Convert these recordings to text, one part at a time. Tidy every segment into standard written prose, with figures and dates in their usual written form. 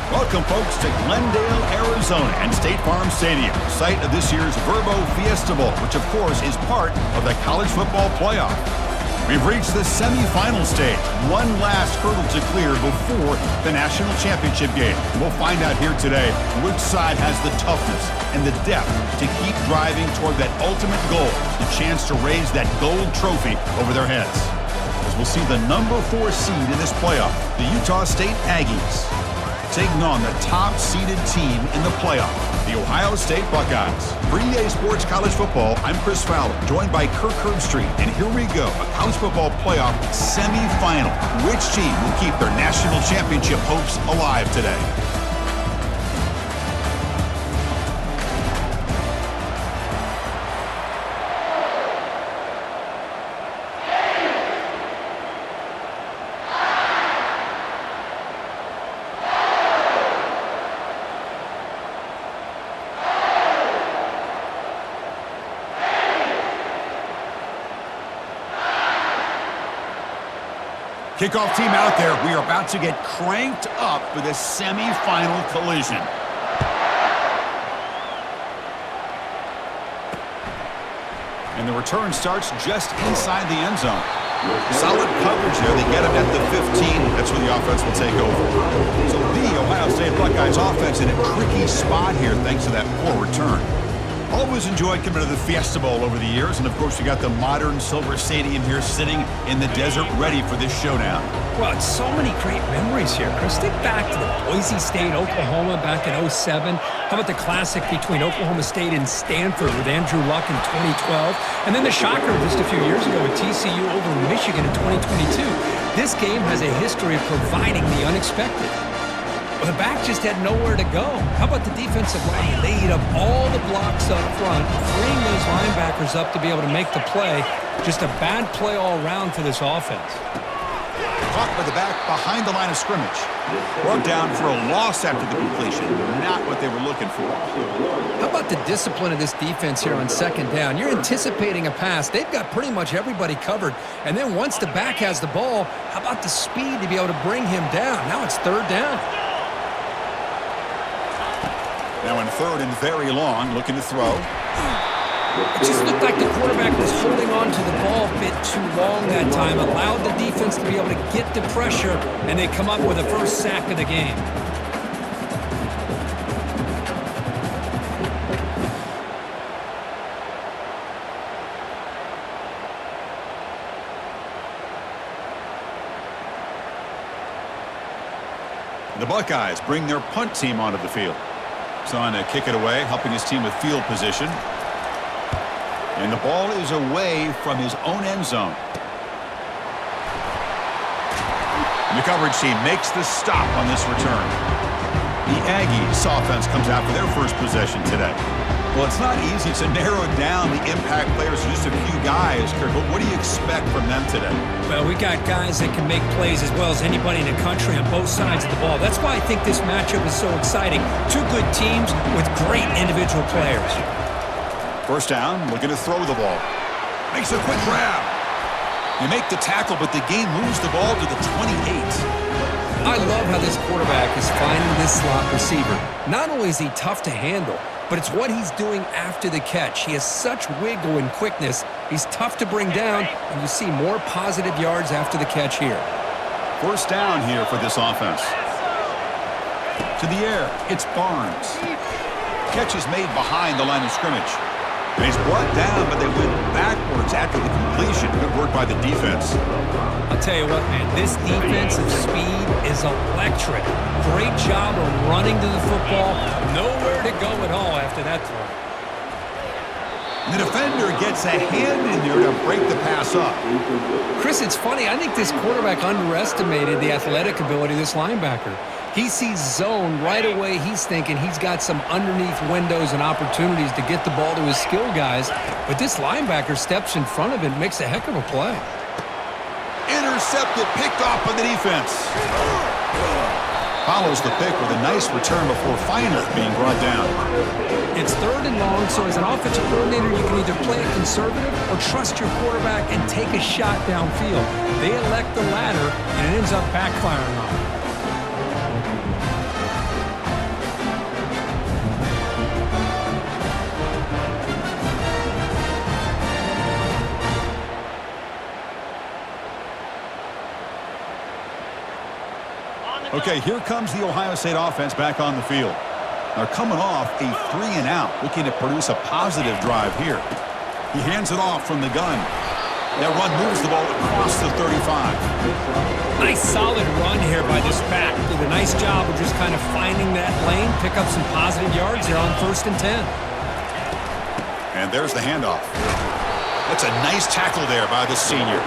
Welcome, folks, to Glendale, Arizona and State Farm Stadium, site of this year's Fiesta.Bowl, which, of course, is part of the college football playoff. We've reached the semifinal stage, one last hurdle to clear before the national championship game. We'll find out here today which side has the toughness and the depth to keep driving toward that ultimate goal, the chance to raise that gold trophy over their heads. As we'll see the number 4 seed in this playoff, the Utah.State Aggies, taking on the top-seeded team in the playoff, the Ohio.State Buckeyes. For EA Sports College Football, I'm Chris Fowler, joined by Kirk Herbstreit, and here we go, a college football playoff semifinal. Which team will keep their national championship hopes alive today? Kickoff team out there. We are about to get cranked up for this semifinal collision. And the return starts just inside the end zone. Solid coverage there. They get him at the 15. That's where the offense will take over. So the Ohio State Buckeyes offense in a tricky spot here thanks to that poor return. Always enjoyed coming to the Fiesta Bowl over the years, and of course you got the modern Silver Stadium here sitting in the desert ready for this showdown. Well, it's so many great memories here, Chris. Think back to the Boise State, Oklahoma back in 2007. How about the classic between Oklahoma State and Stanford with Andrew Luck in 2012? And then the shocker just a few years ago with TCU over Michigan in 2022. This game has a history of providing the unexpected. The back just had nowhere to go. How about the defensive line? They eat up all the blocks up front, freeing those linebackers up to be able to make the play. Just a bad play all around for this offense. Caught by the back behind the line of scrimmage. Brought down for a loss after the completion. Not what they were looking for. How about the discipline of this defense here on second down? You're anticipating a pass. They've got pretty much everybody covered. And then once the back has the ball, how about the speed to be able to bring him down? Now it's third down. Now in third and very long, looking to throw. It just looked like the quarterback was holding on to the ball a bit too long that time, allowed the defense to be able to get the pressure, and they come up with the first sack of the game. The Buckeyes bring their punt team onto the field. On to kick it away, helping his team with field position. And the ball is away from his own end zone. And the coverage team makes the stop on this return. The Aggies offense comes out for their first possession today. Well, it's not easy to narrow down the impact players to just a few guys, Kirk, but what do you expect from them today? Well, we got guys that can make plays as well as anybody in the country on both sides of the ball. That's why I think this matchup is so exciting. Two good teams with great individual players. First down, looking to throw the ball. Makes a quick grab. You make the tackle, but the game moves the ball to the 28. I love how this quarterback is finding this slot receiver. Not only is he tough to handle, but it's what he's doing after the catch. He has such wiggle and quickness. He's tough to bring down, and you see more positive yards after the catch here. First down here for this offense. To the air, it's Barnes. Catch is made behind the line of scrimmage. And he's brought down, but they went backwards after the completion. Good work by the defense. I'll tell you what, man, this defensive speed is electric. Great job of running to the football. Nowhere to go at all after that throw. The defender gets a hand in there to break the pass up. Chris, it's funny. I think this quarterback underestimated the athletic ability of this linebacker. He sees zone right away. He's thinking he's got some underneath windows and opportunities to get the ball to his skill guys. But this linebacker steps in front of it, makes a heck of a play. Intercepted, picked off by the defense. Follows the pick with a nice return before finally being brought down. It's third and long, so as an offensive coordinator, you can either play it conservative or trust your quarterback and take a shot downfield. They elect the latter, and it ends up backfiring on them. Okay, here comes the Ohio State offense back on the field. They're coming off a 3-and-out, looking to produce a positive drive here. He hands it off from the gun. That run moves the ball across the 35. Nice solid run here by this back. Did a nice job of just kind of finding that lane, pick up some positive yards here on 1st and 10. And there's the handoff. That's a nice tackle there by the senior.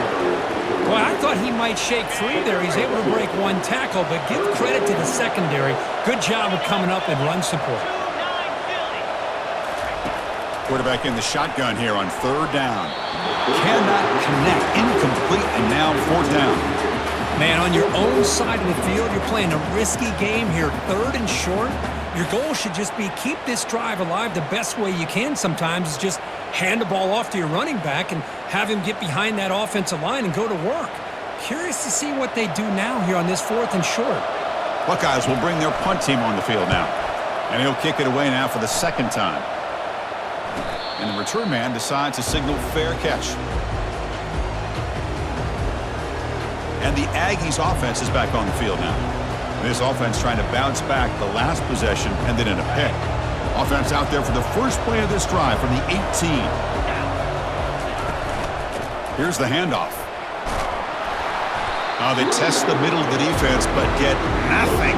Well, I thought he might shake free there. He's able to break one tackle, but give credit to the secondary. Good job of coming up and run support. Quarterback in the shotgun here on 3rd down. Cannot connect. Incomplete, and now 4th down. Man, on your own side of the field, you're playing a risky game here. 3rd and short. Your goal should just be keep this drive alive the best way you can sometimes is just hand the ball off to your running back and have him get behind that offensive line and go to work. Curious to see what they do now here on this 4th and short. Buckeyes will bring their punt team on the field now. And he'll kick it away now for the 2nd time. And the return man decides to signal fair catch. And the Aggies offense is back on the field now. This offense trying to bounce back the last possession and then in a pick. Offense out there for the first play of this drive from the 18. Here's the handoff. They test the middle of the defense but get nothing.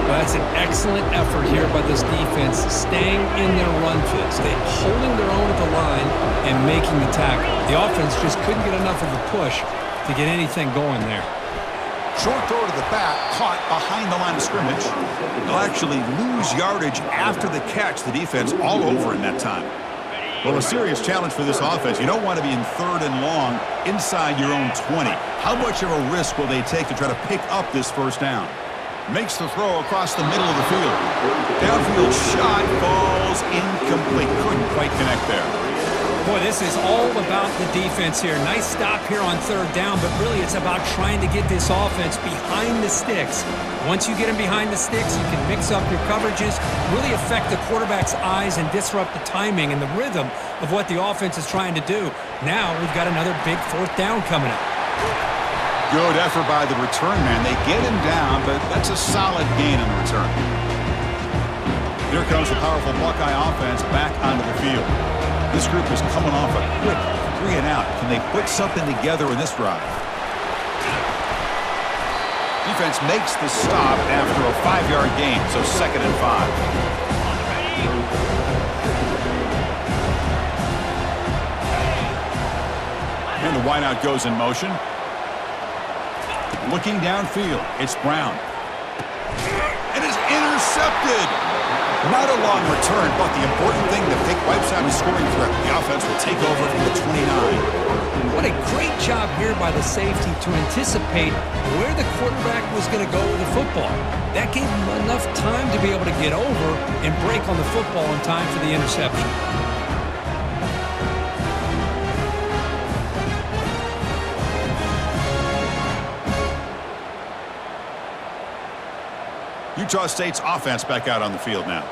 Well, that's an excellent effort here by this defense, staying in their run fit, holding their own at the line and making the tackle. The offense just couldn't get enough of a push to get anything going there. Short throw to the back, caught behind the line of scrimmage. They'll actually lose yardage after the catch. The defense all over in that time. Well, a serious challenge for this offense. You don't want to be in 3rd and long inside your own 20. How much of a risk will they take to try to pick up this 1st down? Makes the throw across the middle of the field. Downfield shot falls incomplete. Couldn't quite connect there. Boy, this is all about the defense here. Nice stop here on 3rd down, but really it's about trying to get this offense behind the sticks. Once you get them behind the sticks, you can mix up your coverages, really affect the quarterback's eyes and disrupt the timing and the rhythm of what the offense is trying to do. Now we've got another big 4th down coming up. Good effort by the return man. They get him down, but that's a solid gain in the return. Here comes the powerful Buckeye offense back onto the field. This group is coming off a quick 3-and-out. Can they put something together in this drive? Defense makes the stop after a 5-yard gain, so 2nd and 5. And the wideout goes in motion. Looking downfield, it's Brown. And it's intercepted. Not a long return, but the important thing, the pick wipes out a scoring threat. The offense will take over from the 29. What a great job here by the safety to anticipate where the quarterback was going to go with the football. That gave him enough time to be able to get over and break on the football in time for the interception. Utah State's offense back out on the field now.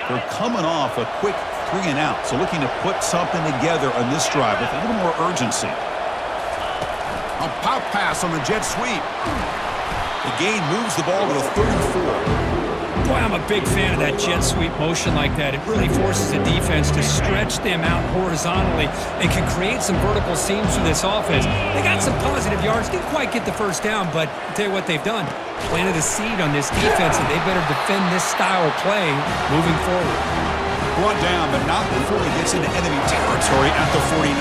They're coming off a quick 3-and-out, so looking to put something together on this drive with a little more urgency. A pop pass on the jet sweep. The gain moves the ball to the 34. Boy, I'm a big fan of that jet sweep motion like that. It really forces the defense to stretch them out horizontally and can create some vertical seams for this offense. They got some positive yards. Didn't quite get the 1st down, but I'll tell you what they've done. Planted a seed on this defense, and they better defend this style of play moving forward. Brought down, but not before he gets into enemy territory at the 49.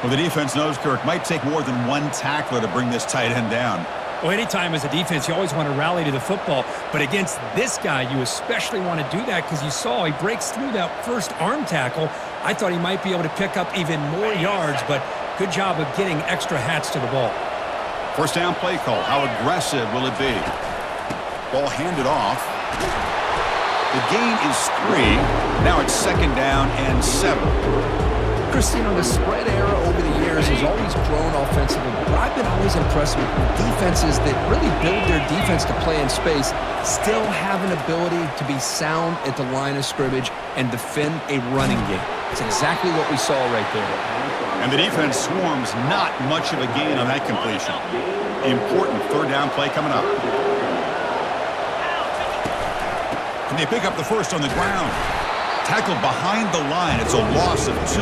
Well, the defense knows, Kirk, might take more than one tackler to bring this tight end down. Well, anytime as a defense, you always want to rally to the football. But against this guy, you especially want to do that because you saw he breaks through that first arm tackle. I thought he might be able to pick up even more yards, but good job of getting extra hats to the ball. 1st down play call. How aggressive will it be? Ball handed off. The gain is 3. Now it's 2nd down and 7. Christine, the spread era over the years has always grown offensively, but I've been always impressed with defenses that really build their defense to play in space, still have an ability to be sound at the line of scrimmage and defend a running game. It's exactly what we saw right there. And the defense swarms not much of a gain on that completion. Important third down play coming up. And they pick up the first on the ground. Tackled behind the line. It's a loss of 2.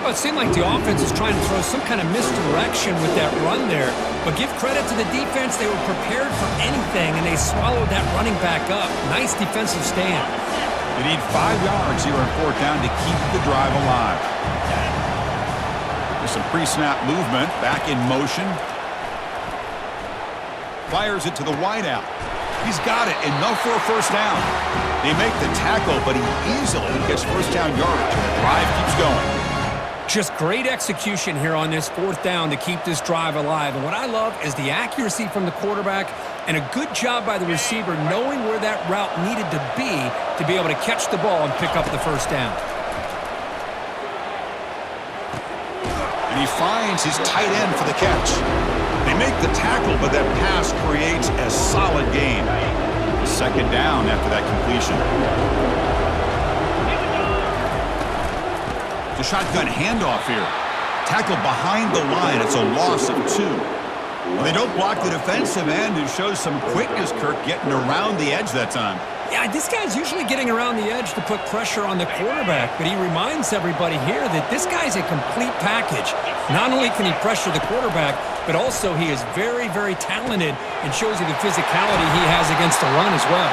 Well, it seemed like the offense was trying to throw some kind of misdirection with that run there. But give credit to the defense. They were prepared for anything, and they swallowed that running back up. Nice defensive stand. They need 5 yards here on fourth down to keep the drive alive. There's some pre-snap movement. Back in motion. Fires it to the wideout. He's got it. Enough for a first down. They make the tackle, but he easily gets first down yardage, and the drive keeps going. Just great execution here on this fourth down to keep this drive alive. And what I love is the accuracy from the quarterback and a good job by the receiver knowing where that route needed to be able to catch the ball and pick up the first down. And he finds his tight end for the catch. They make the tackle, but that pass creates a solid gain. Second down after that completion. The shotgun handoff here. Tackled behind the line. It's a loss of 2. Well, they don't block the defensive end, who shows some quickness, Kirk, getting around the edge that time. Yeah, this guy's usually getting around the edge to put pressure on the quarterback, but he reminds everybody here that this guy's a complete package. Not only can he pressure the quarterback, but also he is very, very talented and shows you the physicality he has against the run as well.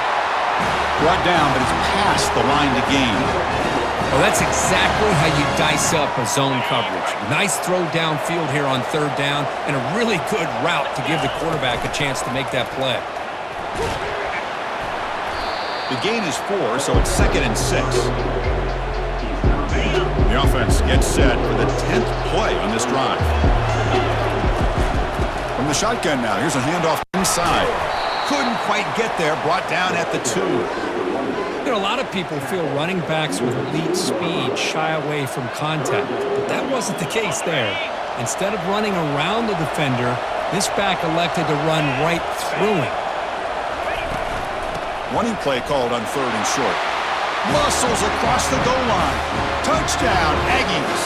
Brought down, but it's past the line to gain. Well, that's exactly how you dice up a zone coverage. Nice throw downfield here on third down, and a really good route to give the quarterback a chance to make that play. The gain is 4, so it's 2nd and 6. The offense gets set for the 10th play on this drive. From the shotgun now, here's a handoff inside. Couldn't quite get there, brought down at the 2. You know, a lot of people feel running backs with elite speed shy away from contact, but that wasn't the case there. Instead of running around the defender, this back elected to run right through him. Running play called on 3rd and short. Muscles across the goal line. Touchdown, Aggies.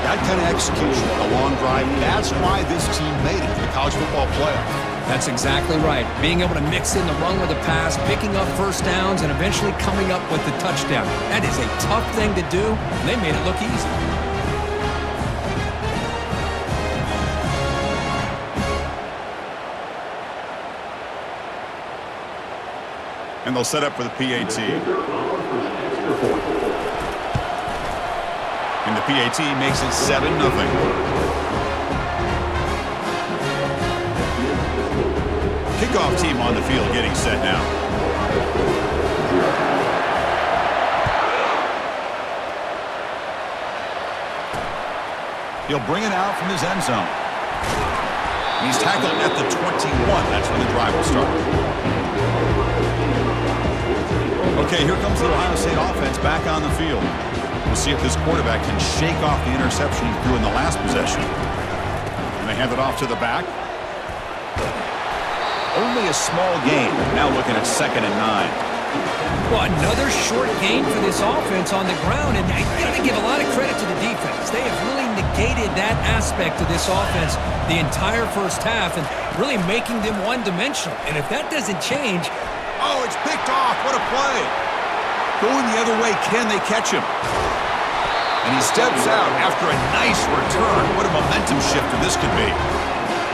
That kind of execution, a long drive, that's why this team made it to the college football playoff. That's exactly right. Being able to mix in the run with the pass, picking up first downs, and eventually coming up with the touchdown. That is a tough thing to do, and they made it look easy. And they'll set up for the PAT. And the PAT makes it 7-0. Kickoff team on the field getting set now. He'll bring it out from his end zone. He's tackled at the 21. That's when the drive will start. Okay, here comes the Ohio State offense back on the field. We'll see if this quarterback can shake off the interception he threw in the last possession. And they hand it off to the back. Only a small gain. Now looking at 2nd and 9. Well, another short gain for this offense on the ground, and I got to give a lot of credit to the defense. They have really negated that aspect of this offense the entire first half and really making them one-dimensional. And if that doesn't change... Oh, it's picked off. What a play. Going the other way, can they catch him? And he steps out after a nice return. What a momentum shifter this could be.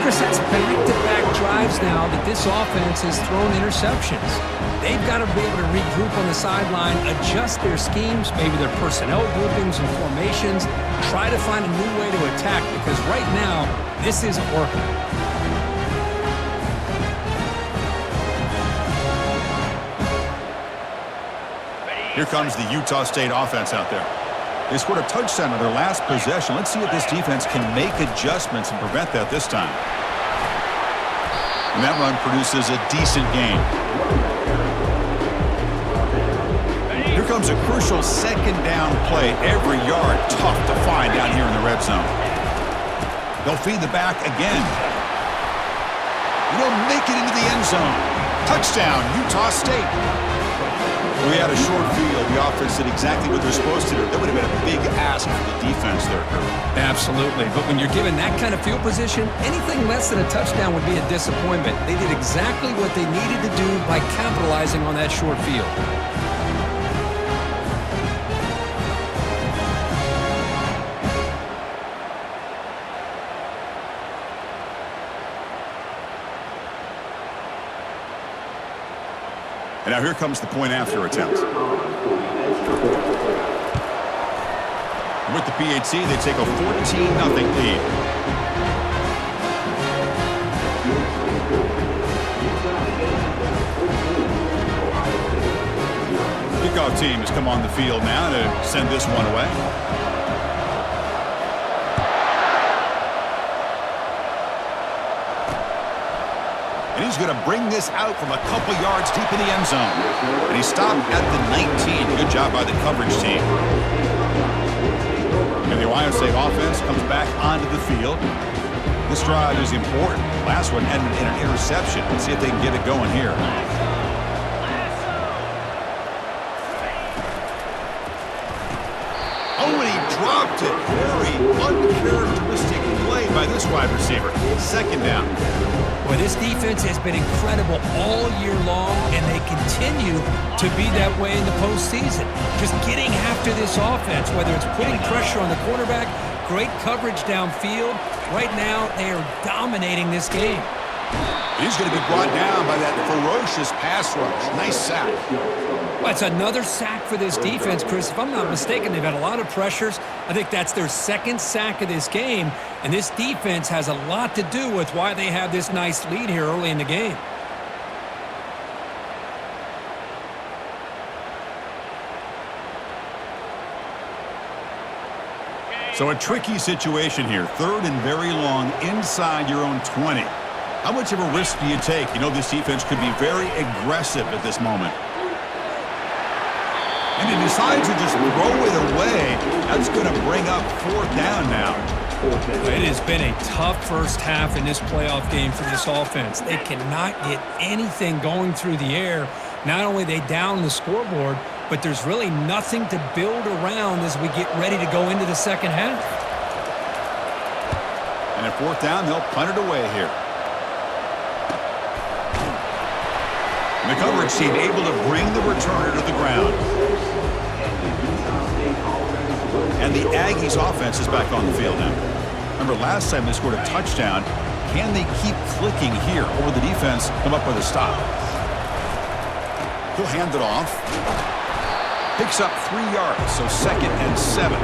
Chris, that's back-to-back drives now that this offense has thrown interceptions. They've got to be able to regroup on the sideline, adjust their schemes, maybe their personnel groupings and formations, try to find a new way to attack, because right now, this isn't working. Here comes the Utah State offense out there. They scored a touchdown on their last possession. Let's see if this defense can make adjustments and prevent that this time. And that run produces a decent gain. Here comes a crucial 2nd down play. Every yard tough to find down here in the red zone. They'll feed the back again. They'll make it into the end zone. Touchdown, Utah State. We had a short field. The offense did exactly what they're supposed to do. That would have been a big ask for the defense there, Kurt. Absolutely. But when you're given that kind of field position, anything less than a touchdown would be a disappointment. They did exactly what they needed to do by capitalizing on that short field. And now here comes the point after attempt. With the PAT, they take a 14-0 lead. Kickoff team has come on the field now to send this one away. And he's going to bring this out from a couple yards deep in the end zone. And he stopped at the 19. Good job by the coverage team. And the Ohio State offense comes back onto the field. This drive is important. Last one ended in an interception. Let's see if they can get it going here. Oh, and he dropped it. Very uncharacteristic play by this wide receiver. Second down. Boy, this defense has been incredible all year long, and they continue to be that way in the postseason. Just getting after this offense, whether it's putting pressure on the quarterback, great coverage downfield. Right now, they are dominating this game. He's going to be brought down by that ferocious pass rush. Nice sack. Well, it's another sack for this defense, Chris. If I'm not mistaken, they've had a lot of pressures. I think that's their second sack of this game, and this defense has a lot to do with why they have this nice lead here early in the game. So a tricky situation here. Third and very long inside your own 20. How much of a risk do you take? You know this defense could be very aggressive at this moment. And he decides to just throw it away. That's going to bring up fourth down now. It has been a tough first half in this playoff game for this offense. They cannot get anything going through the air. Not only they down the scoreboard, but there's really nothing to build around as we get ready to go into the second half. And at fourth down, they'll punt it away here. And the coverage team able to bring the returner to the ground. And the Aggies offense is back on the field now. Remember, last time they scored a touchdown. Can they keep clicking here, or the defense come up with a stop? He'll hand it off. Picks up 3 yards, so 2nd and 7.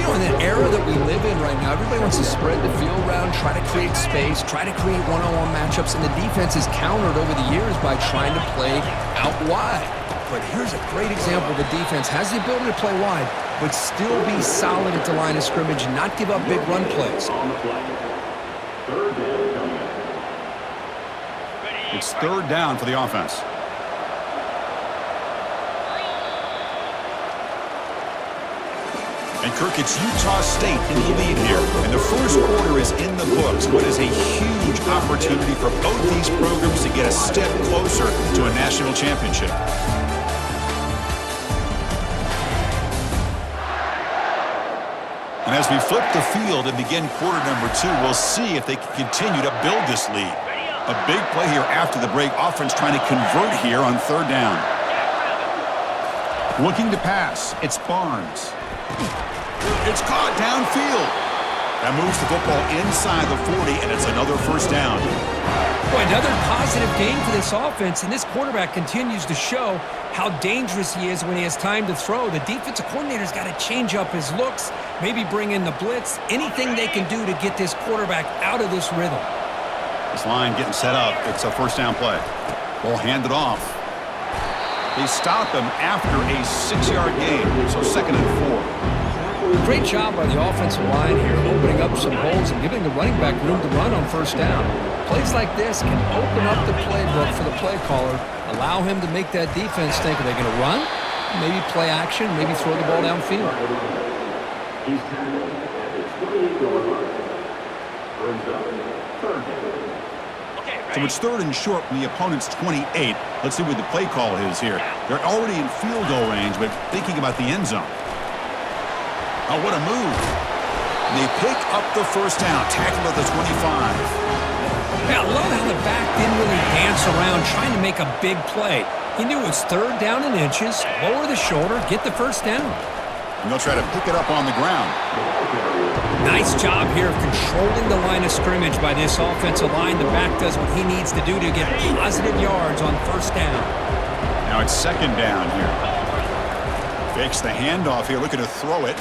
You know, in an era that we live in right now, everybody wants to spread the field around, try to create space, try to create one-on-one matchups, and the defense is countered over the years by trying to play out wide. But here's a great example. The defense has the ability to play wide, but still be solid at the line of scrimmage and not give up big run plays. It's third down for the offense. And Kirk, it's Utah-State in the lead here. And the first quarter is in the books. What is a huge opportunity for both these programs to get a step closer to a national championship. And as we flip the field and begin quarter number 2, we'll see if they can continue to build this lead. A big play here after the break. Offense trying to convert here on third down. Looking to pass. It's Barnes. It's caught downfield. That moves the football inside the 40, and it's another first down. Boy, another positive game for this offense, and this quarterback continues to show how dangerous he is when he has time to throw. The defensive coordinator's got to change up his looks, maybe bring in the blitz, anything they can do to get this quarterback out of this rhythm. This line getting set up. It's a first down play. Ball handed off. They stop him after a 6-yard gain, so 2nd and 4. Great job by the offensive line here, opening up some holes and giving the running back room to run on first down. Plays like this can open up the playbook for the play caller, allow him to make that defense think, are they going to run? Maybe play action, maybe throw the ball downfield. So it's 3rd and short from the opponent's 28. Let's see what the play call is here. They're already in field goal range, but thinking about the end zone. Oh, what a move. They pick up the first down, tackled at the 25. Yeah, I love how the back didn't really dance around trying to make a big play. He knew it was 3rd down in inches, lower the shoulder, get the first down. And they'll try to pick it up on the ground. Nice job here of controlling the line of scrimmage by this offensive line. The back does what he needs to do to get positive yards on first down. Now it's 2nd down here. Fakes the handoff here, looking to throw it.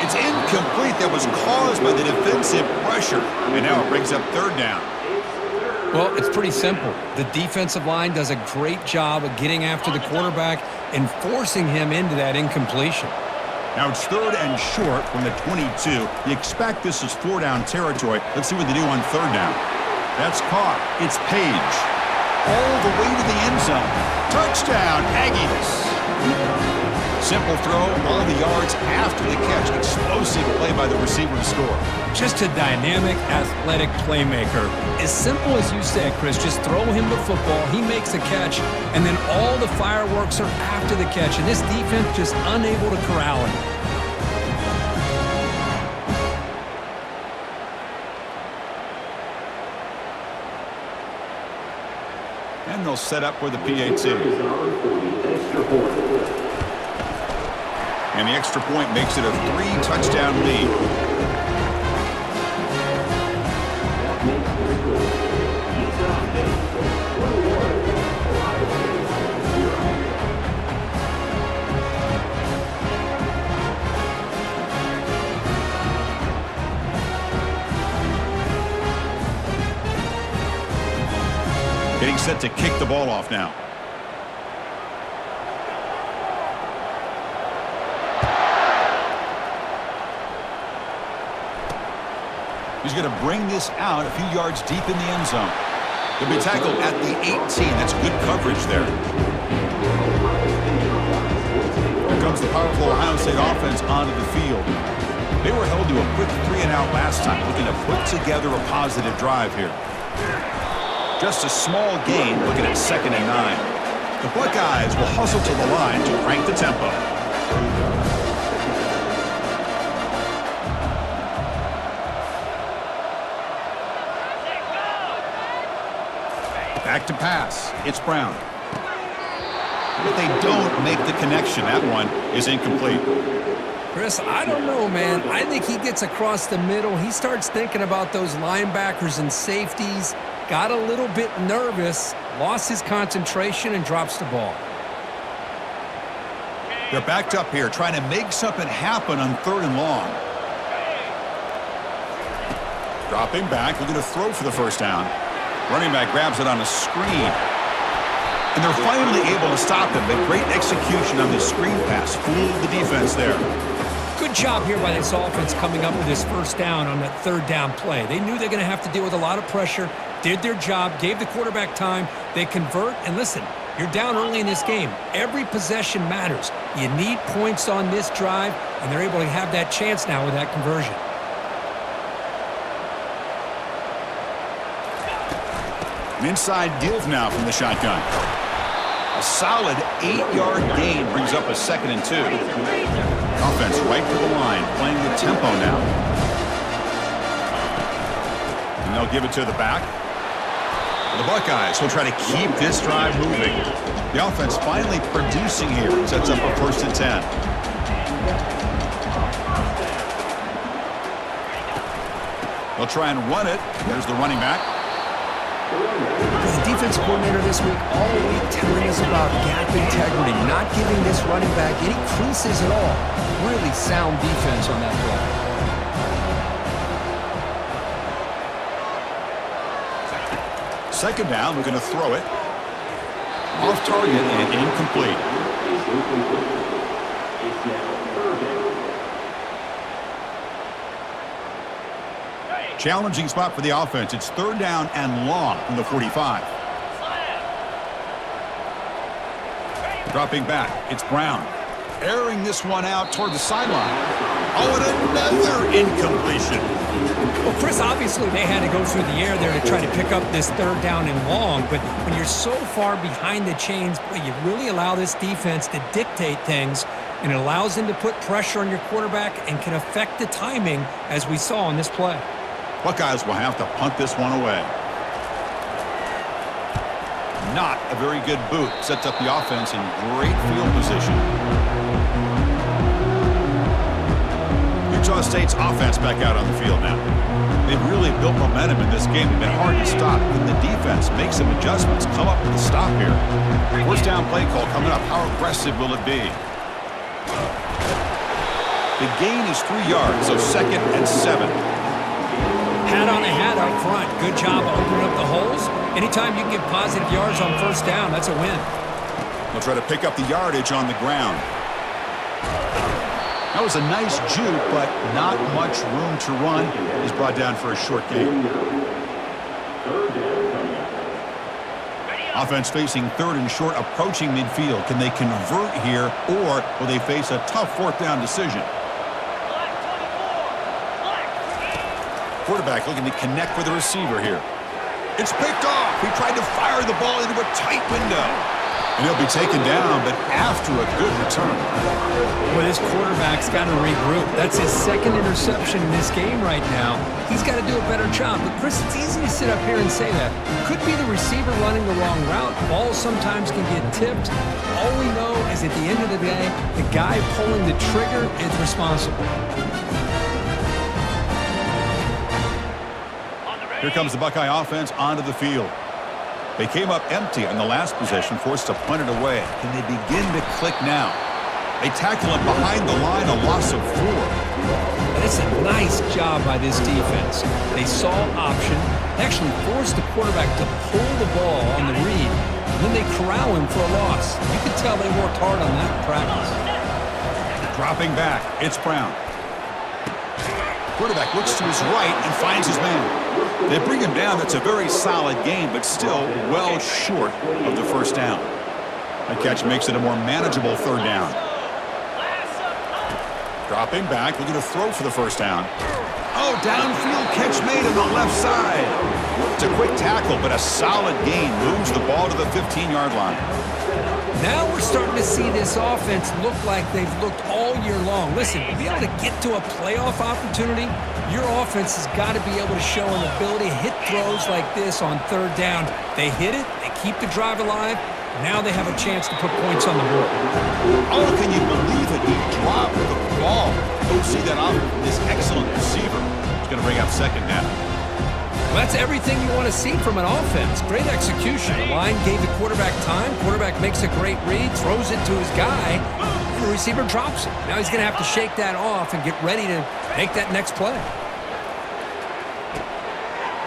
It's incomplete. That was caused by the defensive pressure. And now it brings up 3rd down. Well, it's pretty simple. The defensive line does a great job of getting after the quarterback and forcing him into that incompletion. Now it's 3rd and short from the 22. You expect this is 4-down territory. Let's see what they do on 3rd down. That's caught. It's Page. All the way to the end zone. Touchdown, Aggies. Simple throw, all the yards after the catch. Explosive play by the receiver to score. Just a dynamic, athletic playmaker. As simple as you said, Chris, just throw him the football, he makes a catch, and then all the fireworks are after the catch, and this defense just unable to corral him. And they'll set up for the PAT. And the extra point makes it a 3-touchdown lead. Getting set to kick the ball off now. He's going to bring this out a few yards deep in the end zone. He'll be tackled at the 18. That's good coverage there. Here comes the powerful Ohio State offense onto the field. They were held to a quick 3-and-out last time, looking to put together a positive drive here. Just a small gain, looking at 2nd and 9. The Buckeyes will hustle to the line to crank the tempo. Back to pass. It's Brown. But they don't make the connection. That one is incomplete. Chris, I don't know, man. I think he gets across the middle. He starts thinking about those linebackers and safeties. Got a little bit nervous, lost his concentration, and drops the ball. They're backed up here, trying to make something happen on 3rd and long. Dropping back, looking to throw for the first down. Running back grabs it on a screen. And they're finally able to stop him, but great execution on the screen pass. Fooled the defense there. Good job here by this offense coming up with this first down on that 3rd down play. They knew they're going to have to deal with a lot of pressure, did their job, gave the quarterback time. They convert, and listen, you're down early in this game. Every possession matters. You need points on this drive, and they're able to have that chance now with that conversion. An inside give now from the shotgun. A solid 8-yard gain brings up a 2nd and 2. Offense right to the line, playing the tempo now. And they'll give it to the back. The Buckeyes will try to keep this drive moving. The offense finally producing here. Sets up a 1st and 10. They'll try and run it. There's the running back. The defense coordinator this week all week telling us about gap integrity, not giving this running back any creases at all. Really sound defense on that play. 2nd down, we're going to throw it. Off target and incomplete. Challenging spot for the offense. It's 3rd down and long from the 45. Dropping back, it's Brown. Airing this one out toward the sideline. Oh, and another incompletion. Well, Chris, obviously they had to go through the air there to try to pick up this third down and long, but when you're so far behind the chains, boy, you really allow this defense to dictate things, and it allows them to put pressure on your quarterback and can affect the timing, as we saw on this play. Buckeyes will have to punt this one away. Not a very good boot. Sets up the offense in great field position. Utah State's offense back out on the field now. They've really built momentum in this game. They've been hard to stop. Then the defense makes some adjustments, come up with a stop here. First down play call coming up. How aggressive will it be? The gain is 3 yards, so 2nd and 7. Hat on a hat up front. Good job opening up the holes. Anytime you can get positive yards on first down, that's a win. They'll try to pick up the yardage on the ground. That was a nice juke, but not much room to run. He's brought down for a short gain. Offense facing 3rd and short, approaching midfield. Can they convert here, or will they face a tough 4th down decision? Quarterback looking to connect with the receiver here. It's picked off. He tried to fire the ball into a tight window. And he'll be taken down, but after a good return. Well, this quarterback's got to regroup. That's his 2nd interception in this game right now. He's got to do a better job. But, Chris, it's easy to sit up here and say that. Could be the receiver running the wrong route. Balls sometimes can get tipped. All we know is at the end of the day, the guy pulling the trigger is responsible. Here comes the Buckeye offense onto the field. They came up empty on the last possession, forced to punt it away. Can they begin to click now? They tackle him behind the line, a loss of 4. And it's a nice job by this defense. They saw option, actually forced the quarterback to pull the ball on the read, and then they corral him for a loss. You can tell they worked hard on that in practice. Dropping back, it's Brown. Quarterback looks to his right and finds his man. They bring him down. That's a very solid game, but still well short of the first down. That catch makes it a more manageable 3rd down. Dropping back, looking to throw for the first down. Oh, downfield catch made on the left side. It's a quick tackle, but a solid gain moves the ball to the 15-yard line. Now we're starting to see this offense look like they've looked all year long. Listen, to be able to get to a playoff opportunity, your offense has got to be able to show an ability to hit throws like this on 3rd down. They hit it, they keep the drive alive, now they have a chance to put points on the board. Oh, can you believe it? He dropped the ball. Don't see that off from this excellent receiver. He's going to bring up 2nd down. Well, that's everything you want to see from an offense. Great execution. The line gave the quarterback time. Quarterback makes a great read, throws it to his guy, and the receiver drops it. Now he's going to have to shake that off and get ready to make that next play.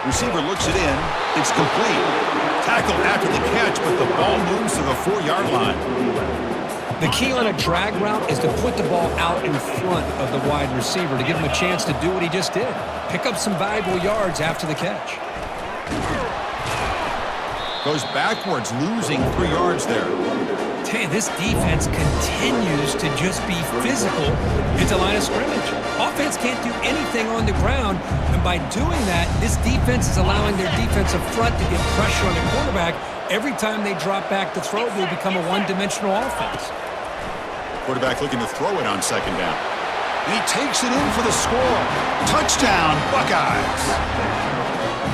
Receiver looks it in. It's complete. Tackle after the catch, but the ball moves to the 4-yard line. The key on a drag route is to put the ball out in front of the wide receiver to give him a chance to do what he just did. Pick up some valuable yards after the catch. Goes backwards, losing 3 yards there. Hey, this defense continues to just be physical into line of scrimmage. Offense can't do anything on the ground, and by doing that, this defense is allowing their defensive front to get pressure on the quarterback. Every time they drop back to throw, they become a one-dimensional offense. Quarterback looking to throw it on 2nd down. And he takes it in for the score. Touchdown, Buckeyes.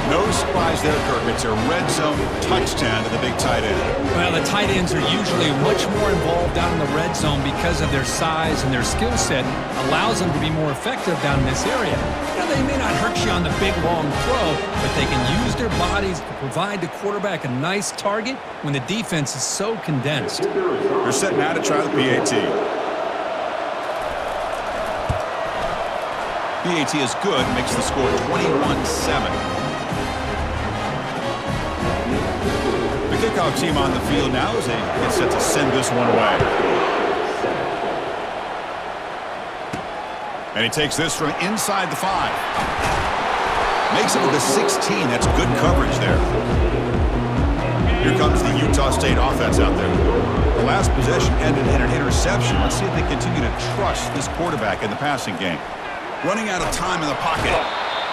No surprise there, Kirk. It's a red zone touchdown to the big tight end. Well, the tight ends are usually much more involved down in the red zone because of their size and their skill set. Allows them to be more effective down in this area. Now, they may not hurt you on the big, long throw, but they can use their bodies to provide the quarterback a nice target when the defense is so condensed. They're set now to try the PAT. PAT is good, makes the score 21-7. The kickoff team on the field now as they get set to send this one away. And he takes this from inside the 5. Makes it to the 16. That's good coverage there. Here comes the Utah State offense out there. The last possession ended in an interception. Let's see if they continue to trust this quarterback in the passing game. Running out of time in the pocket.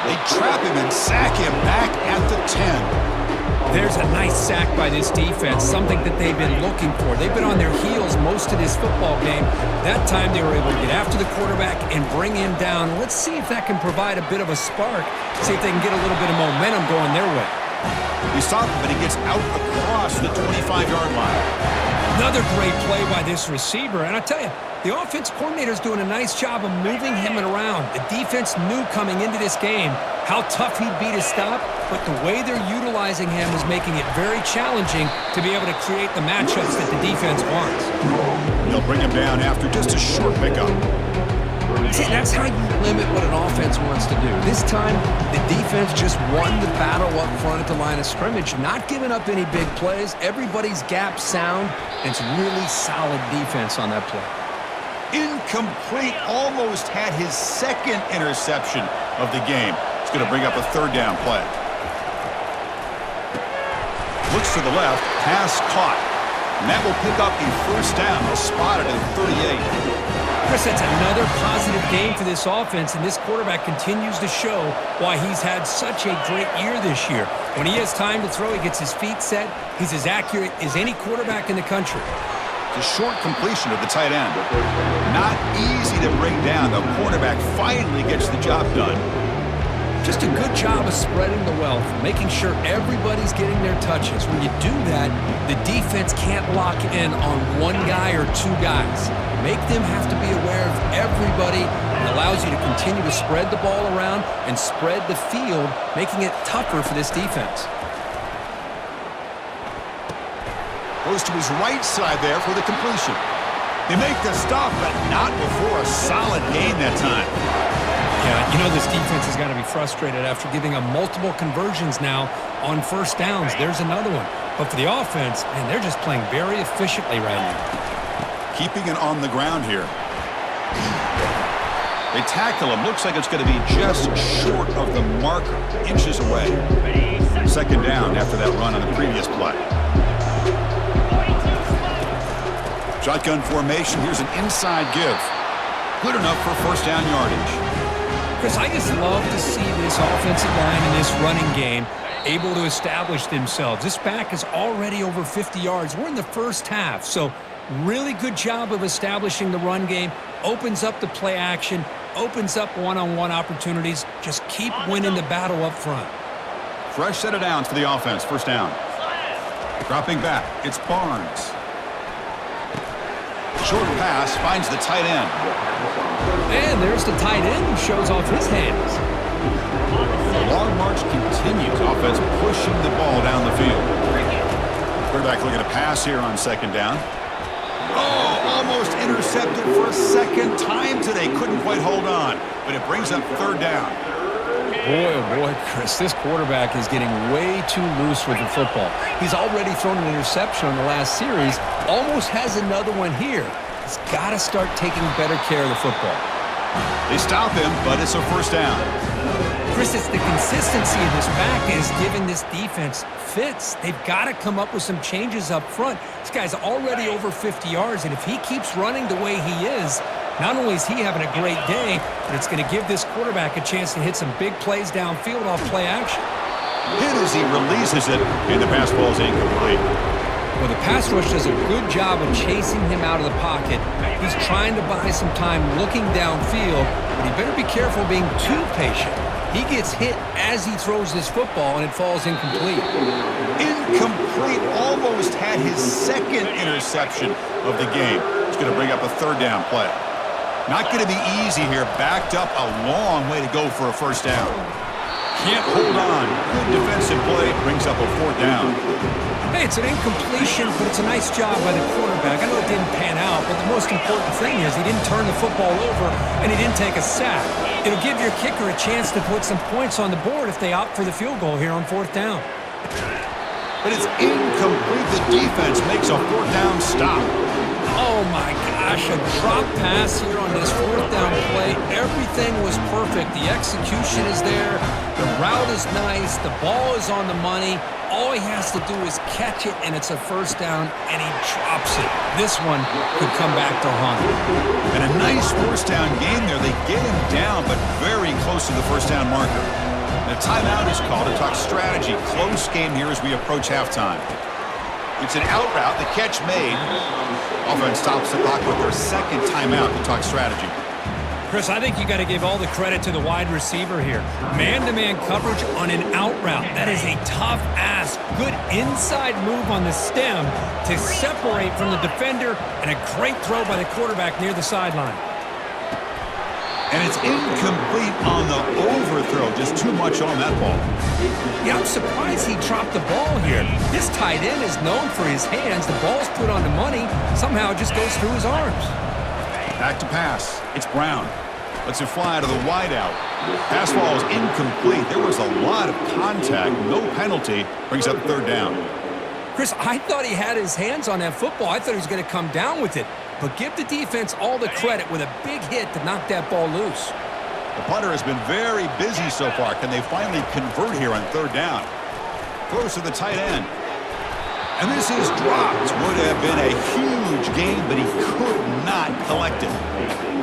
They trap him and sack him back at the 10. There's a nice sack by this defense, something that they've been looking for. They've been on their heels most of this football game. That time they were able to get after the quarterback and bring him down. Let's see if that can provide a bit of a spark. See if they can get a little bit of momentum going their way. He stopped him, but he gets out across the 25-yard line. Another great play by this receiver. And I tell you, the offense coordinator is doing a nice job of moving him around. The defense knew coming into this game how tough he'd be to stop, but the way they're utilizing him is making it very challenging to be able to create the matchups that the defense wants. They'll bring him down after just a short pickup. That's how you limit what an offense wants to do. This time, the defense just won the battle up front at the line of scrimmage, not giving up any big plays. Everybody's gap sound. It's really solid defense on that play. Incomplete, almost had his second interception of the game. It's going to bring up a third down play. Looks to the left, pass caught. And that will pick up a first down. They'll spot it at 38. Chris, that's another positive game for this offense, and this quarterback continues to show why he's had such a great year this year. When he has time to throw, he gets his feet set. He's as accurate as any quarterback in the country. The short completion of the tight end. Not easy to bring down. The quarterback finally gets the job done. Just a good job of spreading the wealth, making sure everybody's getting their touches. When you do that, the defense can't lock in on one guy or two guys. Make them have to be aware of everybody. It allows you to continue to spread the ball around and spread the field, making it tougher for this defense. Goes to his right side there for the completion. They make the stop, but not before a solid gain that time. Yeah, you know this defense has got to be frustrated after giving them multiple conversions now on first downs. There's another one. But for the offense, man, they're just playing very efficiently right now. Keeping it on the ground here. They tackle him. Looks like it's going to be just short of the marker, inches away. Second down after that run on the previous play. Shotgun formation. Here's an inside give. Good enough for first down yardage. Chris, I just love to see this offensive line and this running game able to establish themselves. This back is already over 50 yards. We're in the first half, so really good job of establishing the run game. Opens up the play action, opens up one-on-one opportunities. Just keep winning the battle up front. Fresh set of downs for the offense. First down. Dropping back. It's Barnes. Short pass finds the tight end. And there's the tight end who shows off his hands. The long march continues. Offense pushing the ball down the field. Quarterback looking to pass here on second down. Oh, almost intercepted for a second time today. Couldn't quite hold on, but it brings up third down. Boy, oh boy, Chris, this quarterback is getting way too loose with the football. He's already thrown an interception on the last series, almost has another one here. He's got to start taking better care of the football. They stop him, but it's a first down. Chris, it's the consistency of this back is giving this defense fits. They've got to come up with some changes up front. This guy's already over 50 yards, and if he keeps running the way he is, not only is he having a great day, but it's going to give this quarterback a chance to hit some big plays downfield off play action. Hit as he releases it, and the pass ball is incomplete. Well, the pass rush does a good job of chasing him out of the pocket. He's trying to buy some time looking downfield, but he better be careful being too patient. He gets hit as he throws this football, and it falls incomplete. Incomplete. Almost had his second interception of the game. It's going to bring up a third down play. Not going to be easy here. Backed up a long way to go for a first down. Can't hold on. Good defensive play. Brings up a fourth down. Hey, it's an incompletion, but it's a nice job by the quarterback. I know it didn't pan out, but the most important thing is he didn't turn the football over and he didn't take a sack. It'll give your kicker a chance to put some points on the board if they opt for the field goal here on fourth down. But it's incomplete. The defense makes a fourth down stop. Oh, my gosh, a drop pass here on this fourth down play. Everything was perfect. The execution is there. The route is nice. The ball is on the money. All he has to do is catch it, and it's a first down, and he drops it. This one could come back to haunt him. And a nice first down game there. They get him down, but very close to the first down marker. The timeout is called to talk strategy. Close game here as we approach halftime. It's an out route. The catch made. Offense stops the clock with their second timeout to talk strategy. Chris, I think you got to give all the credit to the wide receiver here. Man-to-man coverage on an out route. That is a tough ask. Good inside move on the stem to separate from the defender, and a great throw by the quarterback near the sideline. And it's incomplete on the overthrow. Just too much on that ball. Yeah, I'm surprised he dropped the ball here. This tight end is known for his hands. The ball's put on the money. Somehow it just goes through his arms. Back to pass. It's Brown. Lets it fly to the wideout. Pass ball is incomplete. There was a lot of contact. No penalty. Brings up third down. Chris, I thought he had his hands on that football. I thought he was going to come down with it. But give the defense all the credit with a big hit to knock that ball loose. The punter has been very busy so far. Can they finally convert here on third down? Close to the tight end. And this is dropped. Would have been a huge gain, but he could not collect it.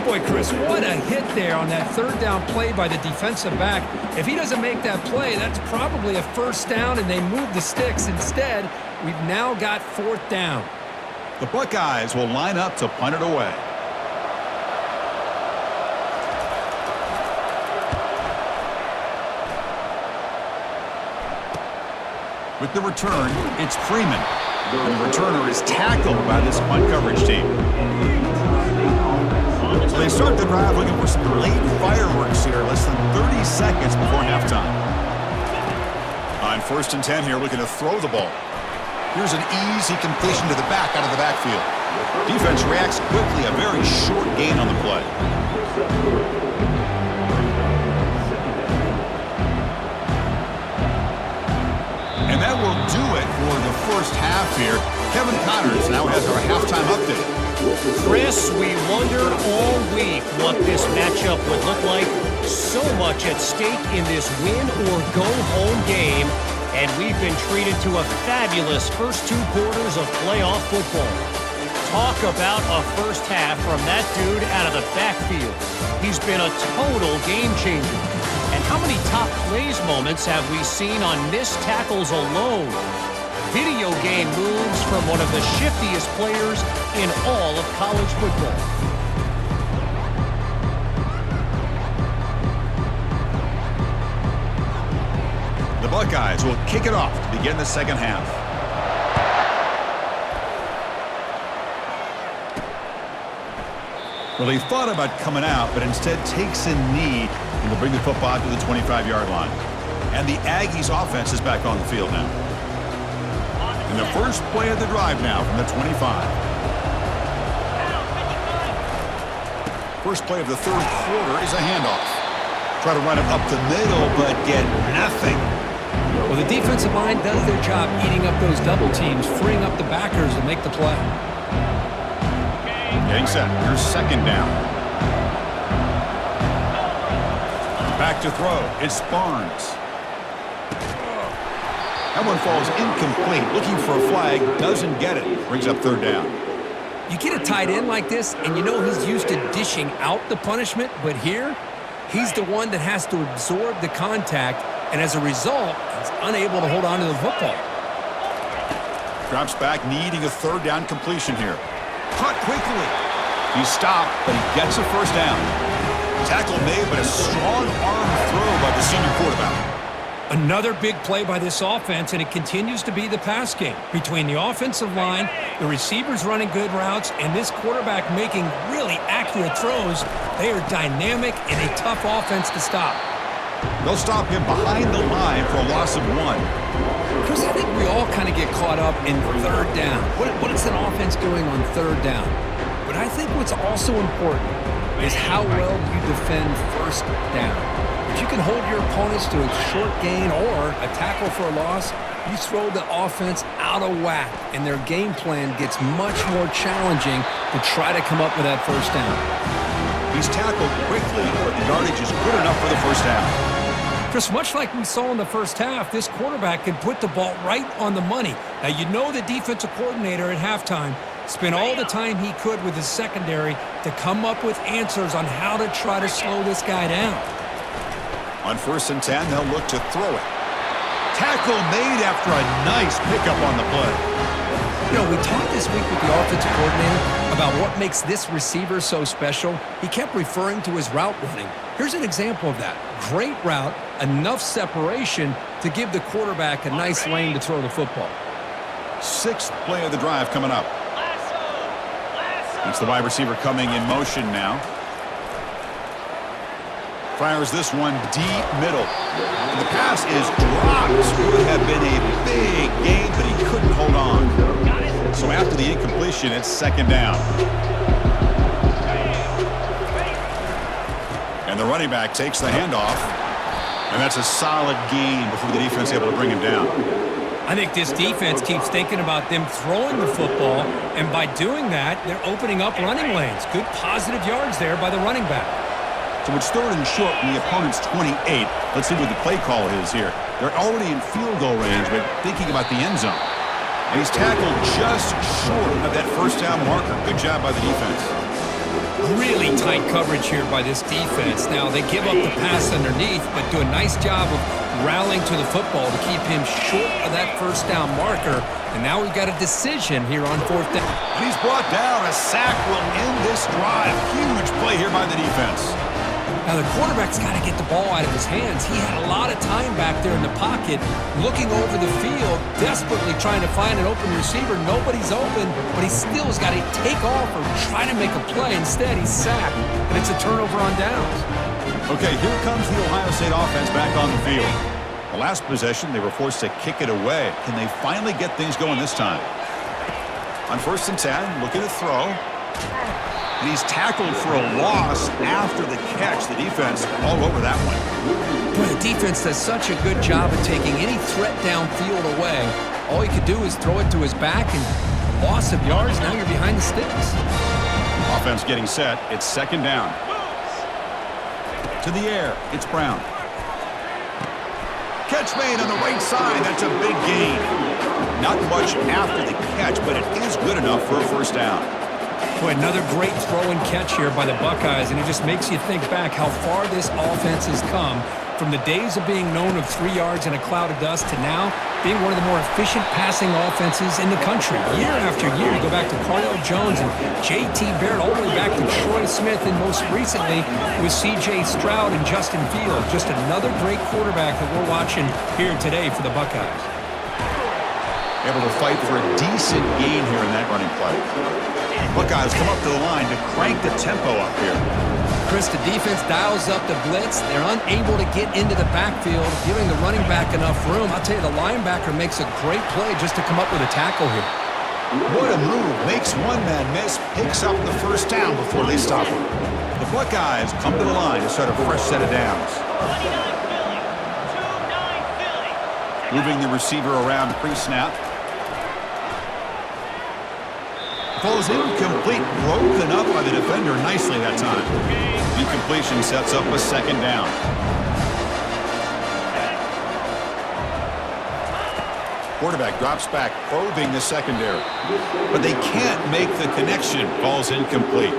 Boy, Chris, what a hit there on that third down play by the defensive back. If he doesn't make that play, that's probably a first down, and they move the sticks. Instead, we've now got fourth down. The Buckeyes will line up to punt it away. With the return, it's Freeman. And the returner is tackled by this punt coverage team. So they start the drive looking for some late fireworks here, less than 30 seconds before halftime. On 1st and 10 here, looking to throw the ball. Here's an easy completion to the back out of the backfield. Defense reacts quickly, a very short gain on the play. And that will do it for the first half here. Kevin Connors now has our halftime update. Chris, we wondered all week what this matchup would look like. So much at stake in this win-or-go-home game, and we've been treated to a fabulous first 2 quarters of playoff football. Talk about a first half from that dude out of the backfield. He's been a total game changer. And how many top plays moments have we seen on missed tackles alone? Video game moves from one of the shiftiest players in all of college football. The Buckeyes will kick it off to begin the second half. Well, he thought about coming out, but instead takes a knee and will bring the football to the 25-yard line. And the Aggies offense is back on the field now. And the first play of the drive now from the 25. First play of the third quarter is a handoff. Try to run it up the middle, but get nothing. Well, the defensive line does their job eating up those double teams, freeing up the backers to make the play. Getting set. Here's second down. Back to throw. It's Barnes. That one falls incomplete. Looking for a flag. Doesn't get it. Brings up third down. You get a tight end like this, and you know he's used to dishing out the punishment, but here, he's the one that has to absorb the contact, and as a result, he's unable to hold on to the football. Drops back, needing a third down completion here. Caught quickly. He stopped, but he gets a first down. Tackle made, but a strong arm throw by the senior quarterback. Another big play by this offense, and it continues to be the pass game. Between the offensive line, the receivers running good routes, and this quarterback making really accurate throws, they are dynamic and a tough offense to stop. They'll stop him behind the line for a loss of 1. Chris, I think we all kind of get caught up in third down. What is an offense doing on third down? But I think what's also important is how well you defend first down. If you can hold your opponents to a short gain or a tackle for a loss, you throw the offense out of whack, and their game plan gets much more challenging to try to come up with that first down. He's tackled quickly, but the yardage is good enough for the first down. Just much like we saw in the first half, this quarterback can put the ball right on the money. Now, you know the defensive coordinator at halftime spent all the time he could with his secondary to come up with answers on how to try to slow this guy down. On 1st and 10, they'll look to throw it. Tackle made after a nice pickup on the play. You know, we talked this week with the offensive coordinator about what makes this receiver so special. He kept referring to his route running. Here's an example of that. Great route, enough separation to give the quarterback a nice lane to throw the football. 6th play of the drive coming up. It's the wide receiver coming in motion now. Fires this one deep middle. And the pass is dropped. Would have been a big gain, but he couldn't hold on. So after the incompletion, it's 2nd down. And the running back takes the handoff. And that's a solid gain before the defense is able to bring him down. I think this defense keeps thinking about them throwing the football, and by doing that, they're opening up running lanes. Good positive yards there by the running back. So it's 3rd and short from the opponent's 28. Let's see what the play call is here. They're already in field goal range, but thinking about the end zone. And he's tackled just short of that 1st down marker. Good job by the defense. Really tight coverage here by this defense. Now, they give up the pass underneath, but do a nice job of rallying to the football to keep him short of that 1st down marker. And now we've got a decision here on 4th down. And he's brought down. A sack will end this drive. Huge play here by the defense. Now, the quarterback's got to get the ball out of his hands. He had a lot of time back there in the pocket, looking over the field, desperately trying to find an open receiver. Nobody's open, but he still has got to take off or try to make a play. Instead, he's sacked, and it's a turnover on downs. Okay, here comes the Ohio State offense back on the field. The last possession, they were forced to kick it away. Can they finally get things going this time? On 1st and 10, looking to throw. And he's tackled for a loss after the catch. The defense all over that one. Boy, the defense does such a good job of taking any threat downfield away. All he could do is throw it to his back, and loss of yards, now you're behind the sticks. Offense getting set. It's 2nd down. To the air. It's Brown. Catch made on the right side. That's a big gain. Not much after the catch, but it is good enough for a 1st down. Boy, another great throw and catch here by the Buckeyes, and it just makes you think back how far this offense has come from the days of being known of 3 yards in a cloud of dust to now being one of the more efficient passing offenses in the country. Year after year, you go back to Cardell Jones and J.T. Barrett, all the way back to Troy Smith, and most recently with C.J. Stroud and Justin Fields. Just another great quarterback that we're watching here today for the Buckeyes. Able to fight for a decent gain here in that running play. Buckeyes come up to the line to crank the tempo up here. Chris, the defense dials up the blitz. They're unable to get into the backfield, giving the running back enough room. I'll tell you, the linebacker makes a great play just to come up with a tackle here. What a move. Makes one man miss, picks up the 1st down before they stop him. The Buckeyes come to the line to start a fresh set of downs. Moving the receiver around pre-snap. Falls incomplete, broken up by the defender nicely that time. Incompletion sets up a 2nd down. Quarterback drops back, probing the secondary. But they can't make the connection. Falls incomplete.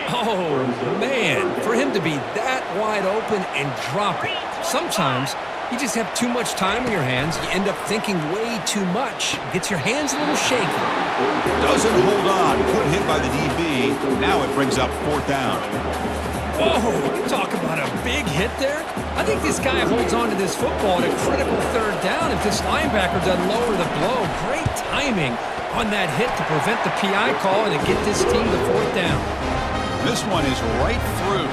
Oh, man, for him to be that wide open and drop it. Sometimes you just have too much time in your hands. You end up thinking way too much. Gets your hands a little shaky. Doesn't hold on. Good hit by the DB. Now it brings up 4th down. Oh, talk about a big hit there. I think this guy holds on to this football at a critical 3rd down if this linebacker doesn't lower the blow. Great timing on that hit to prevent the PI call and to get this team to 4th down. This one is right through.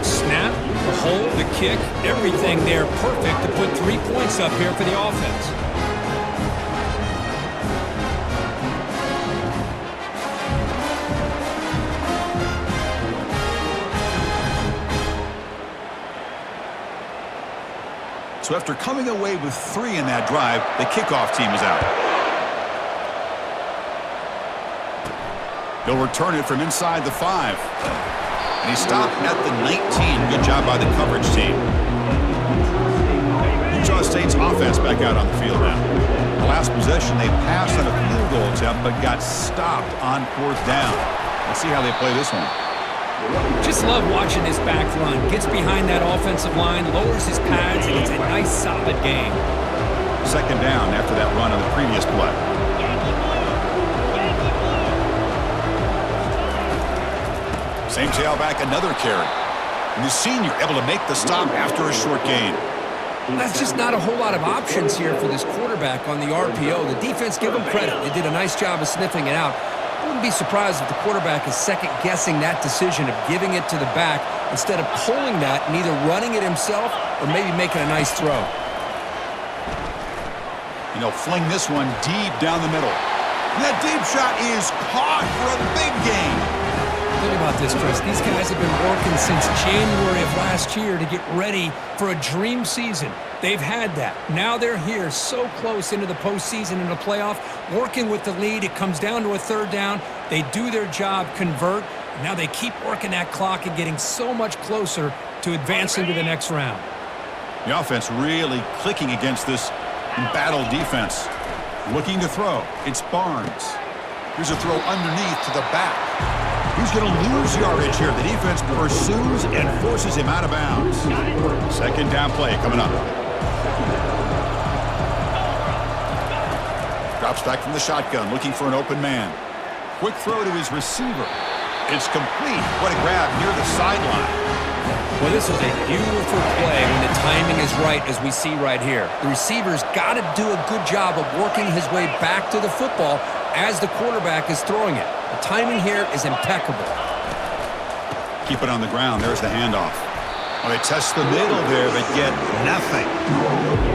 Snap, the hold, the kick, everything there perfect to put 3 points up here for the offense. So after coming away with 3 in that drive, the kickoff team is out. He'll return it from inside the 5. And he stopped at the 19. Good job by the coverage team. State's offense back out on the field now. The last possession, they passed on a field goal attempt, but got stopped on 4th down. Let's see how they play this one. Just love watching this back run. Gets behind that offensive line, lowers his pads, and it's a nice, solid game. 2nd down after that run on the previous play. Same tailback, another carry. And the senior able to make the stop after a short gain. That's just not a whole lot of options here for this quarterback on the RPO. The defense, give them credit. They did a nice job of sniffing it out. I wouldn't be surprised if the quarterback is second-guessing that decision of giving it to the back instead of pulling that and either running it himself or maybe making a nice throw. And he'll fling this one deep down the middle. And that deep shot is caught for a big gain. Think about this, Chris. These guys have been working since January of last year to get ready for a dream season. They've had that. Now they're here so close into the postseason and the playoff, working with the lead. It comes down to a 3rd down. They do their job, convert. Now they keep working that clock and getting so much closer to advancing to the next round. The offense really clicking against this embattled defense. Looking to throw. It's Barnes. Here's a throw underneath to the back. He's going to lose yardage here. The defense pursues and forces him out of bounds. 2nd down play coming up. Drops back from the shotgun, looking for an open man. Quick throw to his receiver. It's complete. What a grab near the sideline. Well, this is a beautiful play when the timing is right, as we see right here. The receiver's got to do a good job of working his way back to the football as the quarterback is throwing it. The timing here is impeccable. Keep it on the ground. There's the handoff. Well, they test the middle there, but get nothing.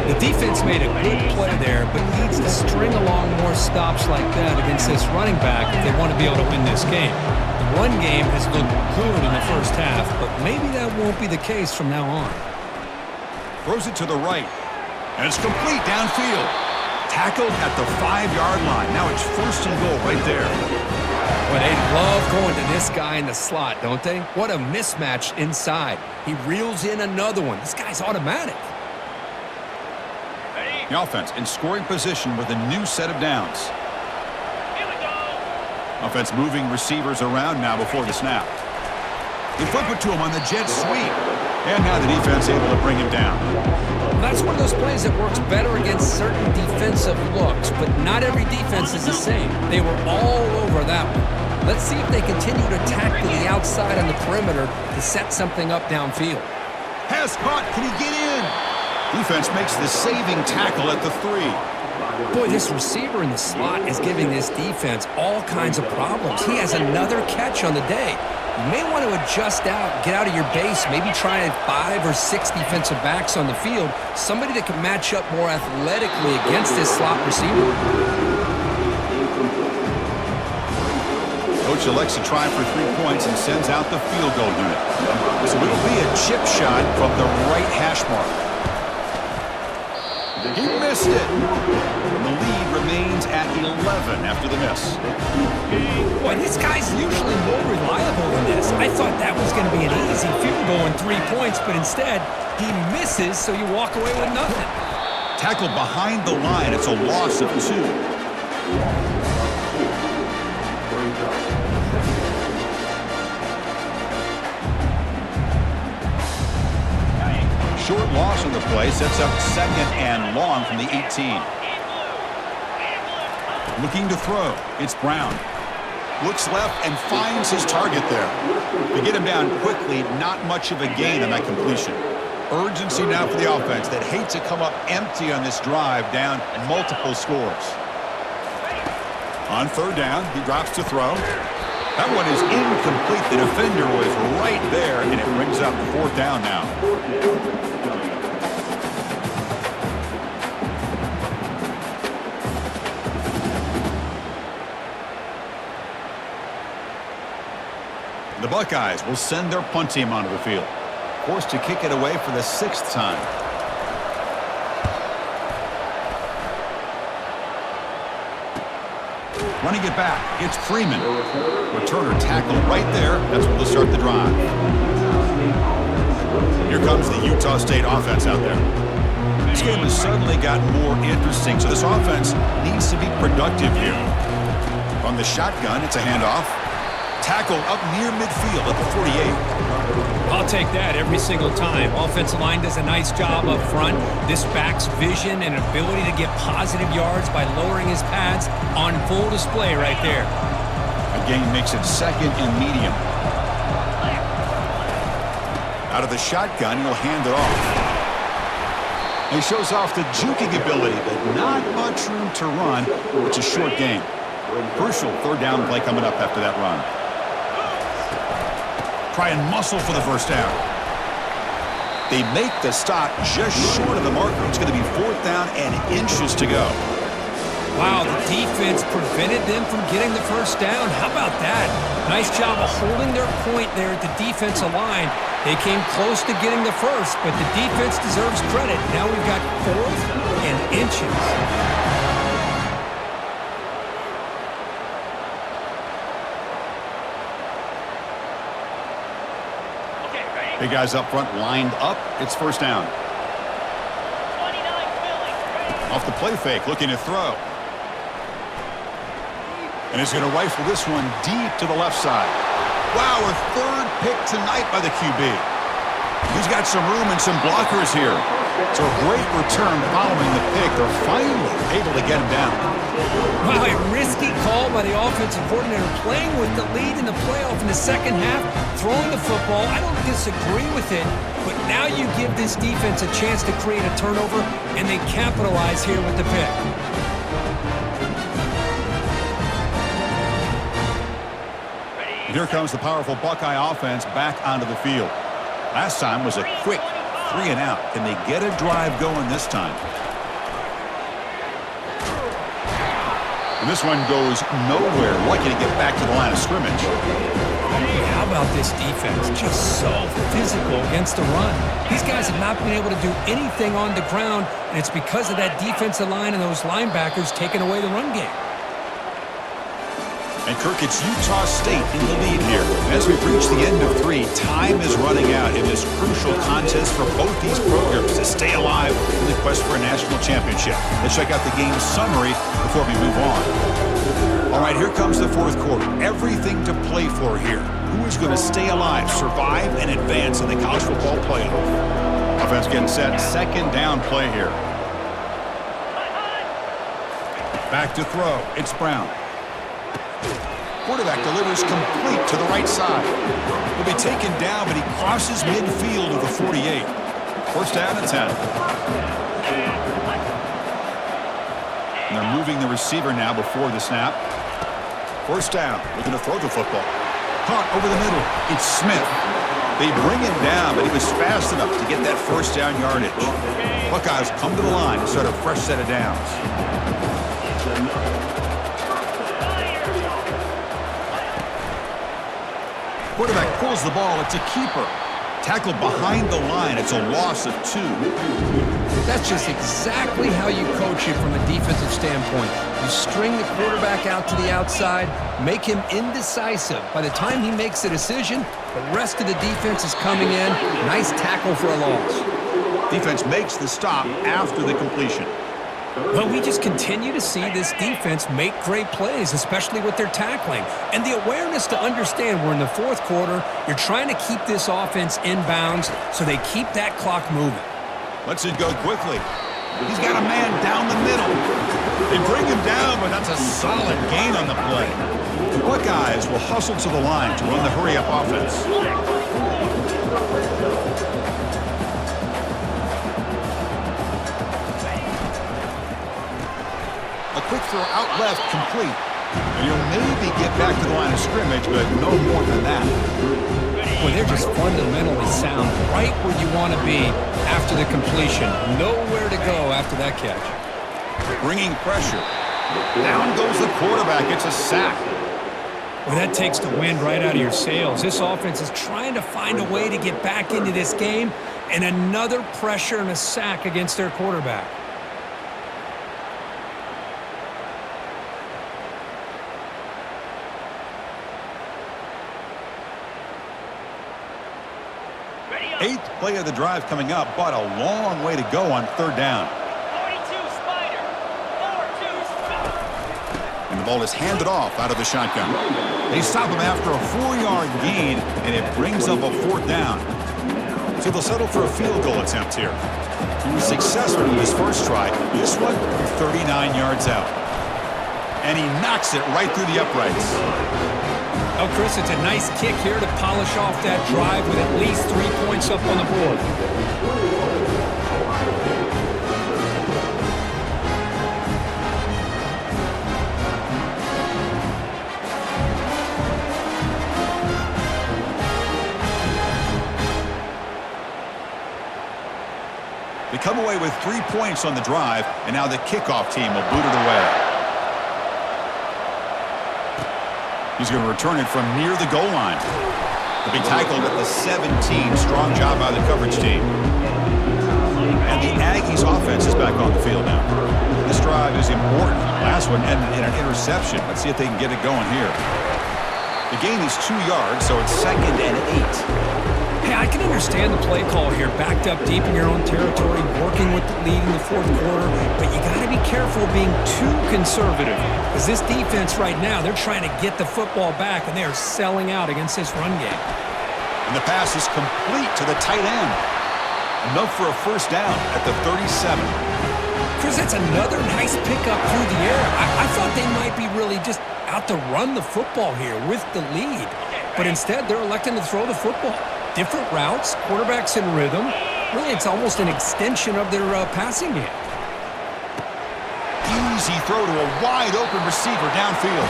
The defense made a good play there, but needs to string along more stops like that against this running back if they want to be able to win this game. The run game has looked good in the first half, but maybe that won't be the case from now on. Throws it to the right, and it's complete downfield. Tackled at the 5-yard line. Now it's 1st and goal right there. Well, they love going to this guy in the slot, don't they? What a mismatch inside. He reels in another one. This guy's automatic. The offense in scoring position with a new set of downs. Here we go. Offense moving receivers around now before the snap. They flip it to him on the jet sweep. And now the defense able to bring him down. Well, that's one of those plays that works better against certain defensive looks, but not every defense is the same. They were all over that one. Let's see if they continue to attack to the outside on the perimeter to set something up downfield. Pass caught. Can he get in? Defense makes the saving tackle at the 3. Boy, this receiver in the slot is giving this defense all kinds of problems. He has another catch on the day. You may want to adjust out, get out of your base, maybe try 5 or 6 defensive backs on the field, somebody that can match up more athletically against this slot receiver. Coach elects to try for 3 points and sends out the field goal unit. So it'll be a chip shot from the right hash mark. He missed it. And the lead remains at 11 after the miss. Boy, this guy's usually more reliable than this. I thought that was going to be an easy field goal and 3 points, but instead he misses, so you walk away with nothing. Tackled behind the line. It's a loss of 2. Short loss on the play sets up 2nd and long from the 18. Looking to throw. It's Brown. Looks left and finds his target there. To get him down quickly, not much of a gain on that completion. Urgency now for the offense that hate to come up empty on this drive, down multiple scores. On 3rd down, he drops to throw. That one is incomplete. The defender was right there, and it brings up 4th down now. The Buckeyes will send their punt team onto the field. Forced to kick it away for the 6th time. Running it back, it's Freeman. Returner tackled right there. That's what will start the drive. Here comes the Utah State offense out there. This game has suddenly gotten more interesting, so this offense needs to be productive here. On the shotgun, it's a handoff. Tackled up near midfield at the 48. I'll take that every single time. Offensive line does a nice job up front. This back's vision and ability to get positive yards by lowering his pads on full display right there. Again, makes it second and medium. Out of the shotgun, he'll hand it off. He shows off the juking ability, but not much room to run. It's a short game. Crucial third down play coming up after that run. Try and muscle for the first down. They make the stop just short of the marker. It's going to be fourth down and inches to go. Wow, the defense prevented them from getting the first down. How about that? Nice job of holding their point there at the defensive line. They came close to getting the first, but the defense deserves credit. Now we've got fourth and inches. Big guys up front lined up. It's first down. Off the play fake, looking to throw. And he's going to rifle this one deep to the left side. Wow, a third pick tonight by the QB. He's got some room and some blockers here. So a great return following the pick. They're finally able to get him down. Wow, a risky call by the offensive coordinator, playing with the lead in the playoff in the second half, throwing the football. I don't disagree with it, but now you give this defense a chance to create a turnover, and they capitalize here with the pick. And here comes the powerful Buckeye offense back onto the field. Last time was a quick 3-and-out. Can they get a drive going this time? And this one goes nowhere. Lucky to get back to the line of scrimmage. How about this defense? Just so physical against the run. These guys have not been able to do anything on the ground, and it's because of that defensive line and those linebackers taking away the run game. And Kirk, it's Utah-State in the lead here. As we reach the end of 3, time is running out in this crucial contest for both these programs to stay alive in the quest for a national championship. Let's check out the game summary before we move on. All right, here comes the fourth quarter. Everything to play for here. Who is going to stay alive, survive, and advance in the college football playoff? Offense getting set. Second down play here. Back to throw. It's Brown. Quarterback delivers complete to the right side. He'll be taken down, but he crosses midfield of the 48. First down and 10. And they're moving the receiver now before the snap. First down. Looking to throw the football. Caught over the middle. It's Smith. They bring him down, but he was fast enough to get that first down yardage. Buckeyes come to the line to start a fresh set of downs. Quarterback pulls the ball. It's a keeper. Tackled behind the line. It's a loss of 2. That's just exactly how you coach it from a defensive standpoint. You string the quarterback out to the outside, make him indecisive. By the time he makes a decision, the rest of the defense is coming in. Nice tackle for a loss. Defense makes the stop after the completion. Well, we just continue to see this defense make great plays, especially with their tackling. And the awareness to understand we're in the fourth quarter, you're trying to keep this offense in bounds so they keep that clock moving. Lets it go quickly. He's got a man down the middle. They bring him down, but that's a solid gain on the play. The Buckeyes will hustle to the line to run the hurry-up offense. A quick throw out left, complete. And he'll maybe get back to the line of scrimmage, but no more than that. Well, they're just fundamentally sound, right where you want to be after the completion. Nowhere to go after that catch. Bringing pressure. Down goes the quarterback. It's a sack. Well, that takes the wind right out of your sails. This offense is trying to find a way to get back into this game, and another pressure and a sack against their quarterback. Eighth play of the drive coming up, but a long way to go on third down. And the ball is handed off out of the shotgun. They stop him after a 4-yard gain, and it brings up a fourth down. So they'll settle for a field goal attempt here. He was successful in his first try. This one, 39 yards out. And he knocks it right through the uprights. Oh, Chris, it's a nice kick here to polish off that drive with at least 3 points up on the board. They come away with 3 points on the drive, and now the kickoff team will boot it away. He's going to return it from near the goal line. He'll be tackled at the 17. Strong job by the coverage team. And the Aggies offense is back on the field now. This drive is important. Last one ended in an interception. Let's see if they can get it going here. The gain is 2 yards, so it's 2nd and 8. Hey, I can understand the play call here, backed up deep in your own territory, working with the lead in the fourth quarter, but you got to be careful being too conservative, because this defense right now, they're trying to get the football back, and they are selling out against this run game. And the pass is complete to the tight end. Enough for a first down at the 37. Chris, that's another nice pickup through the air. I thought they might be really just out to run the football here with the lead, but instead they're electing to throw the football. Different routes, quarterbacks in rhythm. Really, it's almost an extension of their passing game. Easy throw to a wide-open receiver downfield.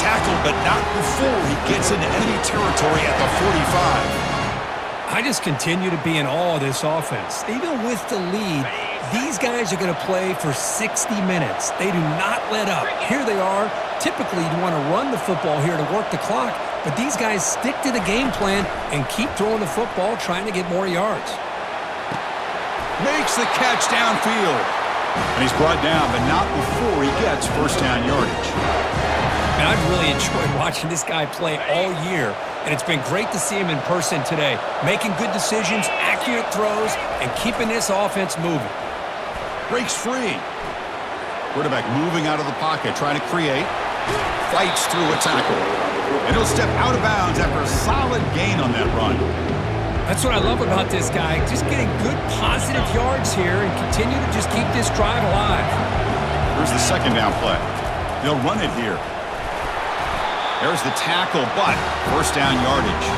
Tackled, but not before he gets into enemy territory at the 45. I just continue to be in awe of this offense. Even with the lead, these guys are going to play for 60 minutes. They do not let up. Here they are. Typically, you want to run the football here to work the clock, but these guys stick to the game plan and keep throwing the football, trying to get more yards. Makes the catch downfield. And he's brought down, but not before he gets first down yardage. And I've really enjoyed watching this guy play all year, and it's been great to see him in person today, making good decisions, accurate throws, and keeping this offense moving. Breaks free. Quarterback moving out of the pocket, trying to create. Fights through a tackle. And he'll step out of bounds after a solid gain on that run. That's what I love about this guy, just getting good positive yards here and continue to just keep this drive alive. Here's the second down play. They'll run it here. There's the tackle, but first down yardage.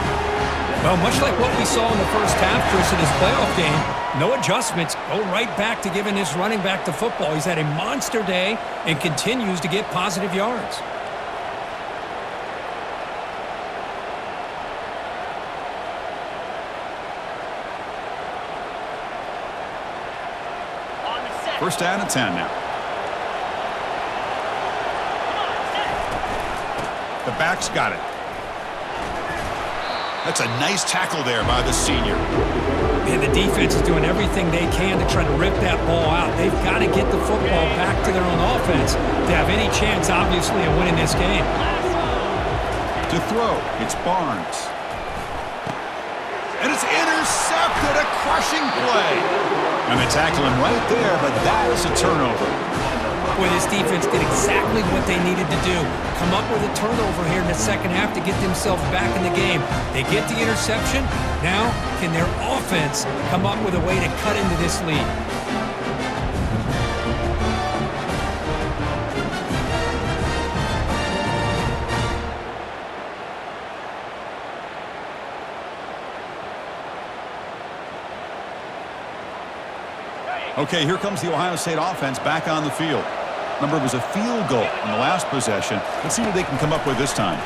Well, much like what we saw in the first half, Chris, in this playoff game, no adjustments, go right back to giving this running back the football. He's had a monster day and continues to get positive yards. First down and 10 now. The back's got it. That's a nice tackle there by the senior. Man, the defense is doing everything they can to try to rip that ball out. They've got to get the football back to their own offense to have any chance, obviously, of winning this game. To throw, it's Barnes. And it's intercepted, a crushing play. And they tackle him right there, but that is a turnover. Boy, this defense did exactly what they needed to do. Come up with a turnover here in the second half to get themselves back in the game. They get the interception. Now, can their offense come up with a way to cut into this lead? Okay, here comes the Ohio State offense back on the field. Remember, it was a field goal on the last possession. Let's see what they can come up with this time.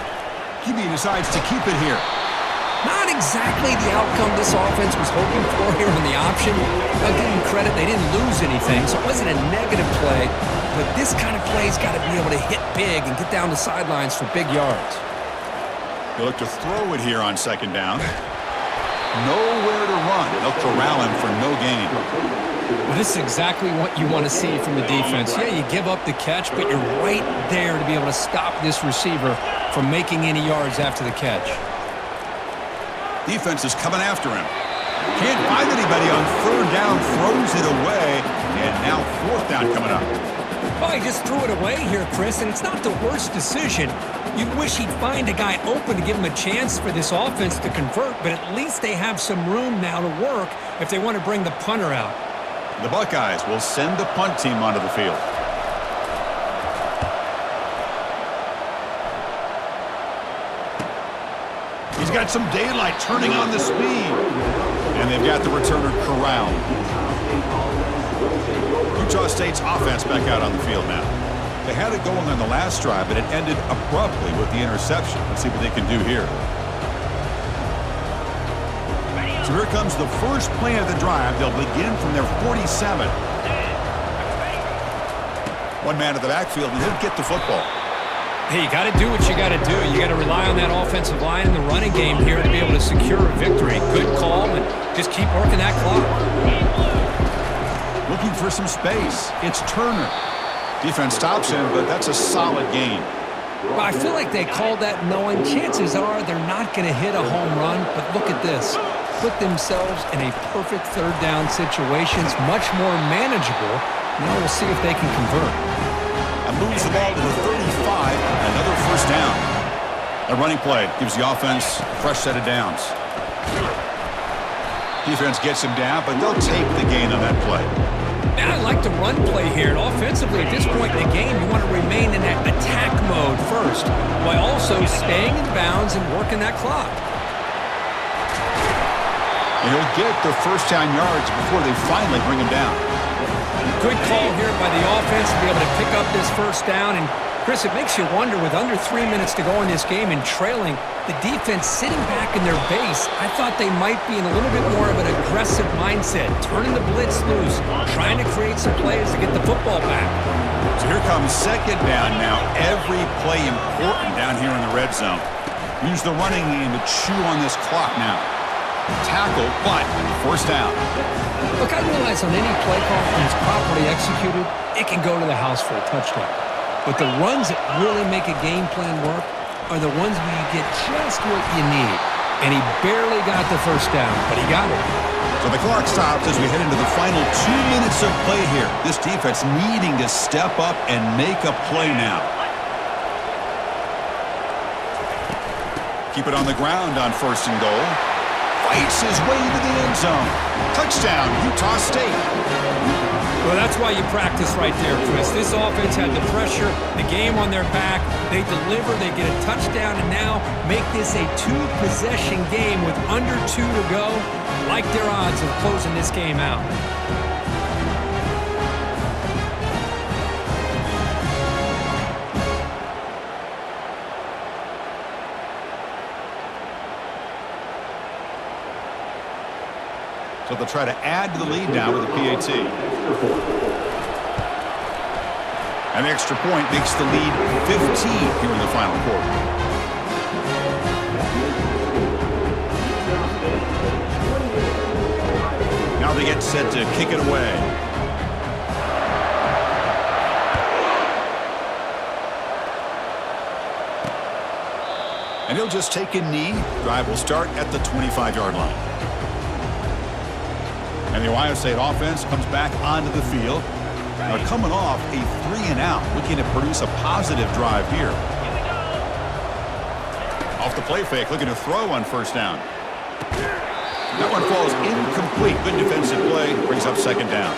QB decides to keep it here. Not exactly the outcome this offense was hoping for here on the option. I'll give them credit, they didn't lose anything, so it wasn't a negative play. But this kind of play's got to be able to hit big and get down the sidelines for big yards. They'll look to throw it here on second down. Nowhere to run. They'll corral him for no gain. Well, this is exactly what you want to see from the defense. Yeah, you give up the catch, but you're right there to be able to stop this receiver from making any yards after the catch. Defense is coming after him. Can't find anybody on third down, throws it away, and now fourth down coming up. Well, he just threw it away here, Chris, and it's not the worst decision. You wish he'd find a guy open to give him a chance for this offense to convert, but at least they have some room now to work if they want to bring the punter out. The Buckeyes will send the punt team onto the field. He's got some daylight turning on the speed. And they've got the returner corralled. Utah State's offense back out on the field now. They had it going on the last drive, but it ended abruptly with the interception. Let's see what they can do here. So here comes the first play of the drive. They'll begin from their 47. One man at the backfield, and he'll get the football. Hey, you got to do what you got to do. You got to rely on that offensive line in the running game here to be able to secure a victory. Good call, and just keep working that clock. Looking for some space. It's Turner. Defense stops him, but that's a solid gain. Well, I feel like they called that knowing chances are they're not going to hit a home run, but look at this. Put themselves in a perfect third down situation. It's much more manageable. Now we'll see if they can convert. And moves the ball to the 35, another first down. A running play gives the offense a fresh set of downs. Defense gets him down, but they'll take the gain on that play. Now I like the run play here, and offensively at this point in the game, you want to remain in that attack mode first, while also staying in bounds and working that clock. And he'll get the first down yards before they finally bring him down. Good call here by the offense to be able to pick up this first down. And, Chris, it makes you wonder, with under 3 minutes to go in this game and trailing, the defense sitting back in their base, I thought they might be in a little bit more of an aggressive mindset, turning the blitz loose, trying to create some plays to get the football back. So here comes second down now. Every play important down here in the red zone. Use the running game to chew on this clock now. Tackle, but first down. Look, I realize on any play call, when it's properly executed, it can go to the house for a touchdown. But the runs that really make a game plan work are the ones where you get just what you need. And he barely got the first down, but he got it. So the clock stops as we head into the final 2 minutes of play here. This defense needing to step up and make a play now. Keep it on the ground on first and goal. Fights his way to the end zone. Touchdown, Utah State. Well, that's why you practice right there, Chris. This offense had the pressure, the game on their back. They deliver, they get a touchdown, and now make this a two-possession game with under 2 to go. Like their odds of closing this game out. So they'll try to add to the lead now with a PAT. An extra point makes the lead 15 here in the final quarter. Now they get set to kick it away. And he'll just take a knee. Drive will start at the 25-yard line. And the Ohio State offense comes back onto the field. They're coming off a 3-and-out, looking to produce a positive drive here. Off the play fake, looking to throw on first down. That one falls incomplete. Good defensive play, brings up second down.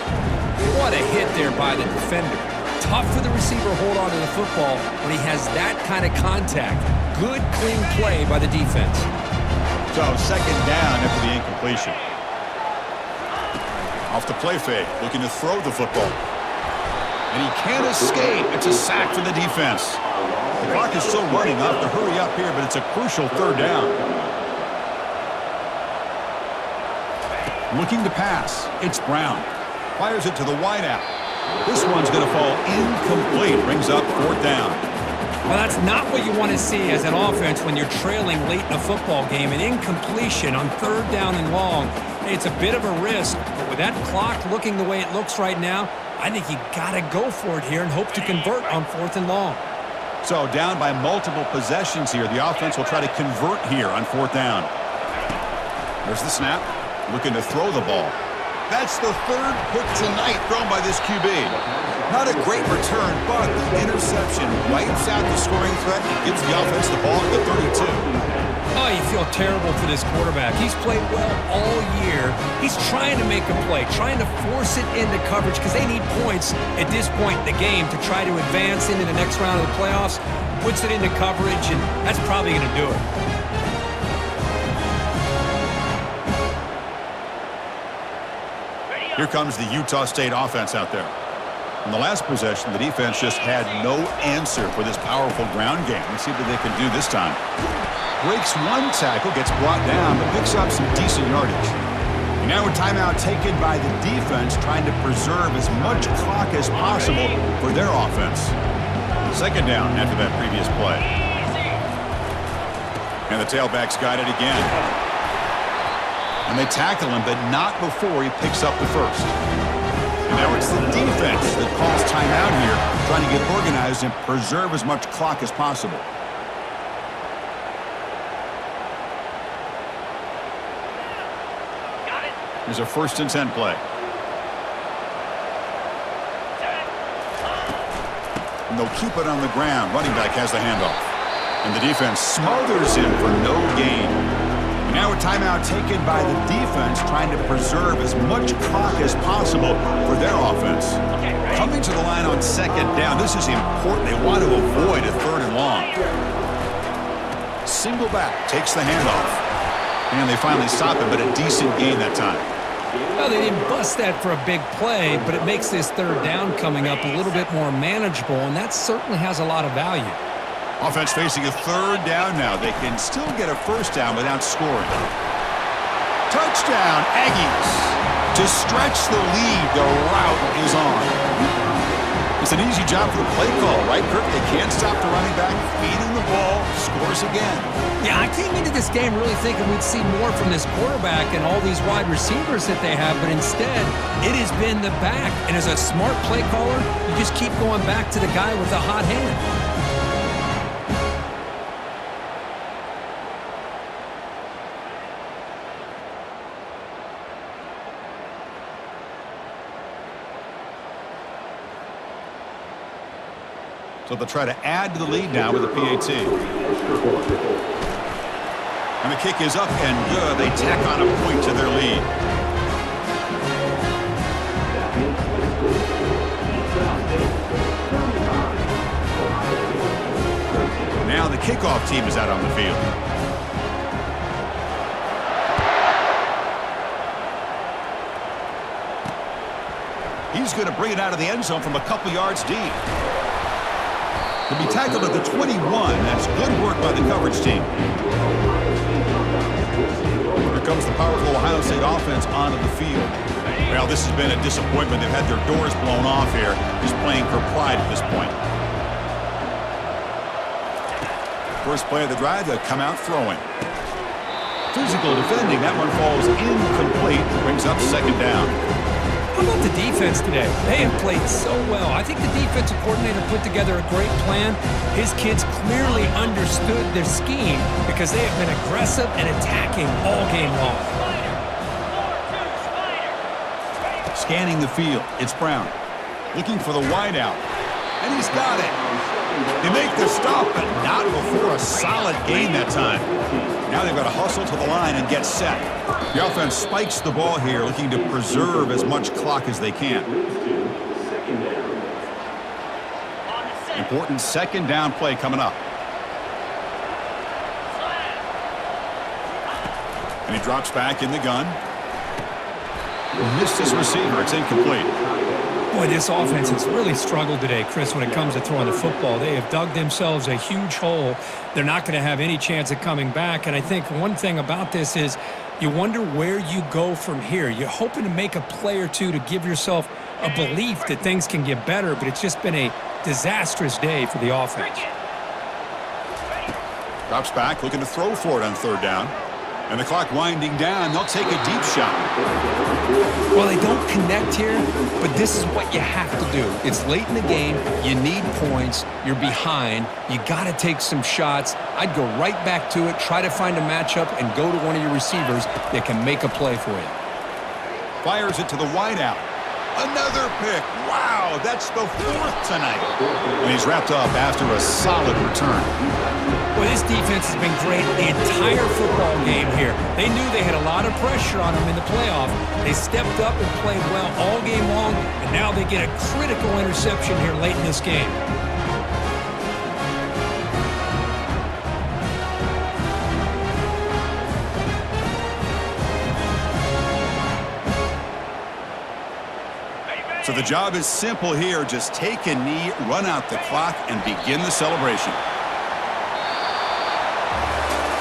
What a hit there by the defender. Tough for the receiver to hold on to the football when he has that kind of contact. Good, clean play by the defense. So second down after the incompletion. Off the play fake, looking to throw the football. And he can't escape. It's a sack for the defense. The clock is still running. I'll have to hurry up here, but it's a crucial third down. Looking to pass. It's Brown. Fires it to the wideout. This one's going to fall incomplete. Brings up fourth down. Well, that's not what you want to see as an offense when you're trailing late in a football game. An incompletion on third down and long. It's a bit of a risk, but with that clock looking the way it looks right now, I think you got to go for it here and hope to convert on fourth and long. So down by multiple possessions here. The offense will try to convert here on fourth down. There's the snap. looking to throw the ball. That's the third pick tonight thrown by this QB. Not a great return, but the interception wipes out the scoring threat and gives the offense the ball at the 32. Oh, you feel terrible for this quarterback. He's played well all year. He's trying to make a play, trying to force it into coverage because they need points at this point in the game to try to advance into the next round of the playoffs. Puts it into coverage, and that's probably going to do it. Here comes the Utah State offense out there. On the last possession, the defense just had no answer for this powerful ground game. Let's see what they can do this time. Breaks one tackle, gets brought down, but picks up some decent yardage. And now a timeout taken by the defense, trying to preserve as much clock as possible for their offense. Second down after that previous play. And the tailback's got it again. And they tackle him, but not before he picks up the first. And now it's the defense that calls timeout here, trying to get organized and preserve as much clock as possible. Here's a 1st and 10 play. And they'll keep it on the ground. Running back has the handoff. And the defense smothers him for no gain. And now a timeout taken by the defense, trying to preserve as much clock as possible for their offense. Coming to the line on 2nd down. This is important. They want to avoid a 3rd and long. Single back takes the handoff. And they finally stop it, but a decent gain that time. Well, they didn't bust that for a big play, but it makes this 3rd down coming up a little bit more manageable, and that certainly has a lot of value. Offense facing a 3rd down now. They can still get a 1st down without scoring. Touchdown, Aggies. To stretch the lead, the route is on. It's an easy job for the play call, right, Kirk? They can't stop the running back, feeding the ball, scores again. Yeah, I came into this game really thinking we'd see more from this quarterback and all these wide receivers that they have, but instead, it has been the back. And as a smart play caller, you just keep going back to the guy with the hot hand. So they'll try to add to the lead now with a PAT. And the kick is up and good. They tack on a point to their lead. Now the kickoff team is out on the field. He's going to bring it out of the end zone from a couple yards deep. He'll be tackled at the 21. That's good work by the coverage team. Here comes the powerful Ohio State offense onto the field. Well, this has been a disappointment. They've had their doors blown off here, just playing for pride at this point. First play of the drive, they'll come out throwing. Physical defending. That one falls incomplete. Brings up 2nd down. How about the defense today? They have played so well. I think the defensive coordinator put together a great plan. His kids clearly understood their scheme because they have been aggressive and attacking all game long. Scanning the field. It's Brown. Looking for the wideout. And he's got it. They make the stop, but not before a solid gain that time. Now they've got to hustle to the line and get set. The offense spikes the ball here, looking to preserve as much clock as they can. Important 2nd down play coming up. And he drops back in the gun. Missed his receiver. It's incomplete. Boy, this offense has really struggled today, Chris, when it comes to throwing the football. They have dug themselves a huge hole. They're not going to have any chance of coming back. And I think one thing about this is you wonder where you go from here. You're hoping to make a play or two to give yourself a belief that things can get better, but it's just been a disastrous day for the offense. Drops back, looking to throw for it on 3rd down. And the clock winding down. They'll take a deep shot. Well, they don't connect here, but this is what you have to do. It's late in the game. You need points. You're behind. You got to take some shots. I'd go right back to it, try to find a matchup, and go to one of your receivers that can make a play for you. Fires it to the wideout. Another pick. Wow, that's the 4th tonight. And he's wrapped up after a solid return. Well, this defense has been great the entire football game here. They knew they had a lot of pressure on them in the playoff. They stepped up and played well all game long, and now they get a critical interception here late in this game. So the job is simple here. Just take a knee, run out the clock, and begin the celebration.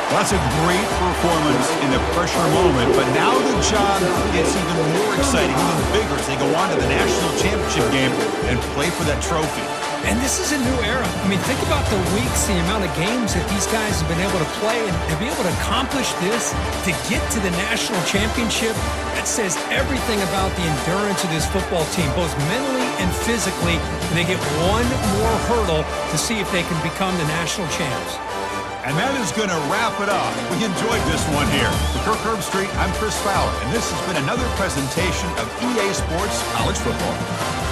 Well, that's a great performance in the pressure moment, but now the job gets even more exciting, even bigger as they go on to the national championship game and play for that trophy. And this is a new era. I mean, think about the weeks, the amount of games that these guys have been able to play, and to be able to accomplish this, to get to the national championship, that says everything about the endurance of this football team, both mentally and physically. And they get one more hurdle to see if they can become the national champs. And that is going to wrap it up. We enjoyed this one here. For Kirk Herbstreit, I'm Chris Fowler, and this has been another presentation of EA Sports College Football.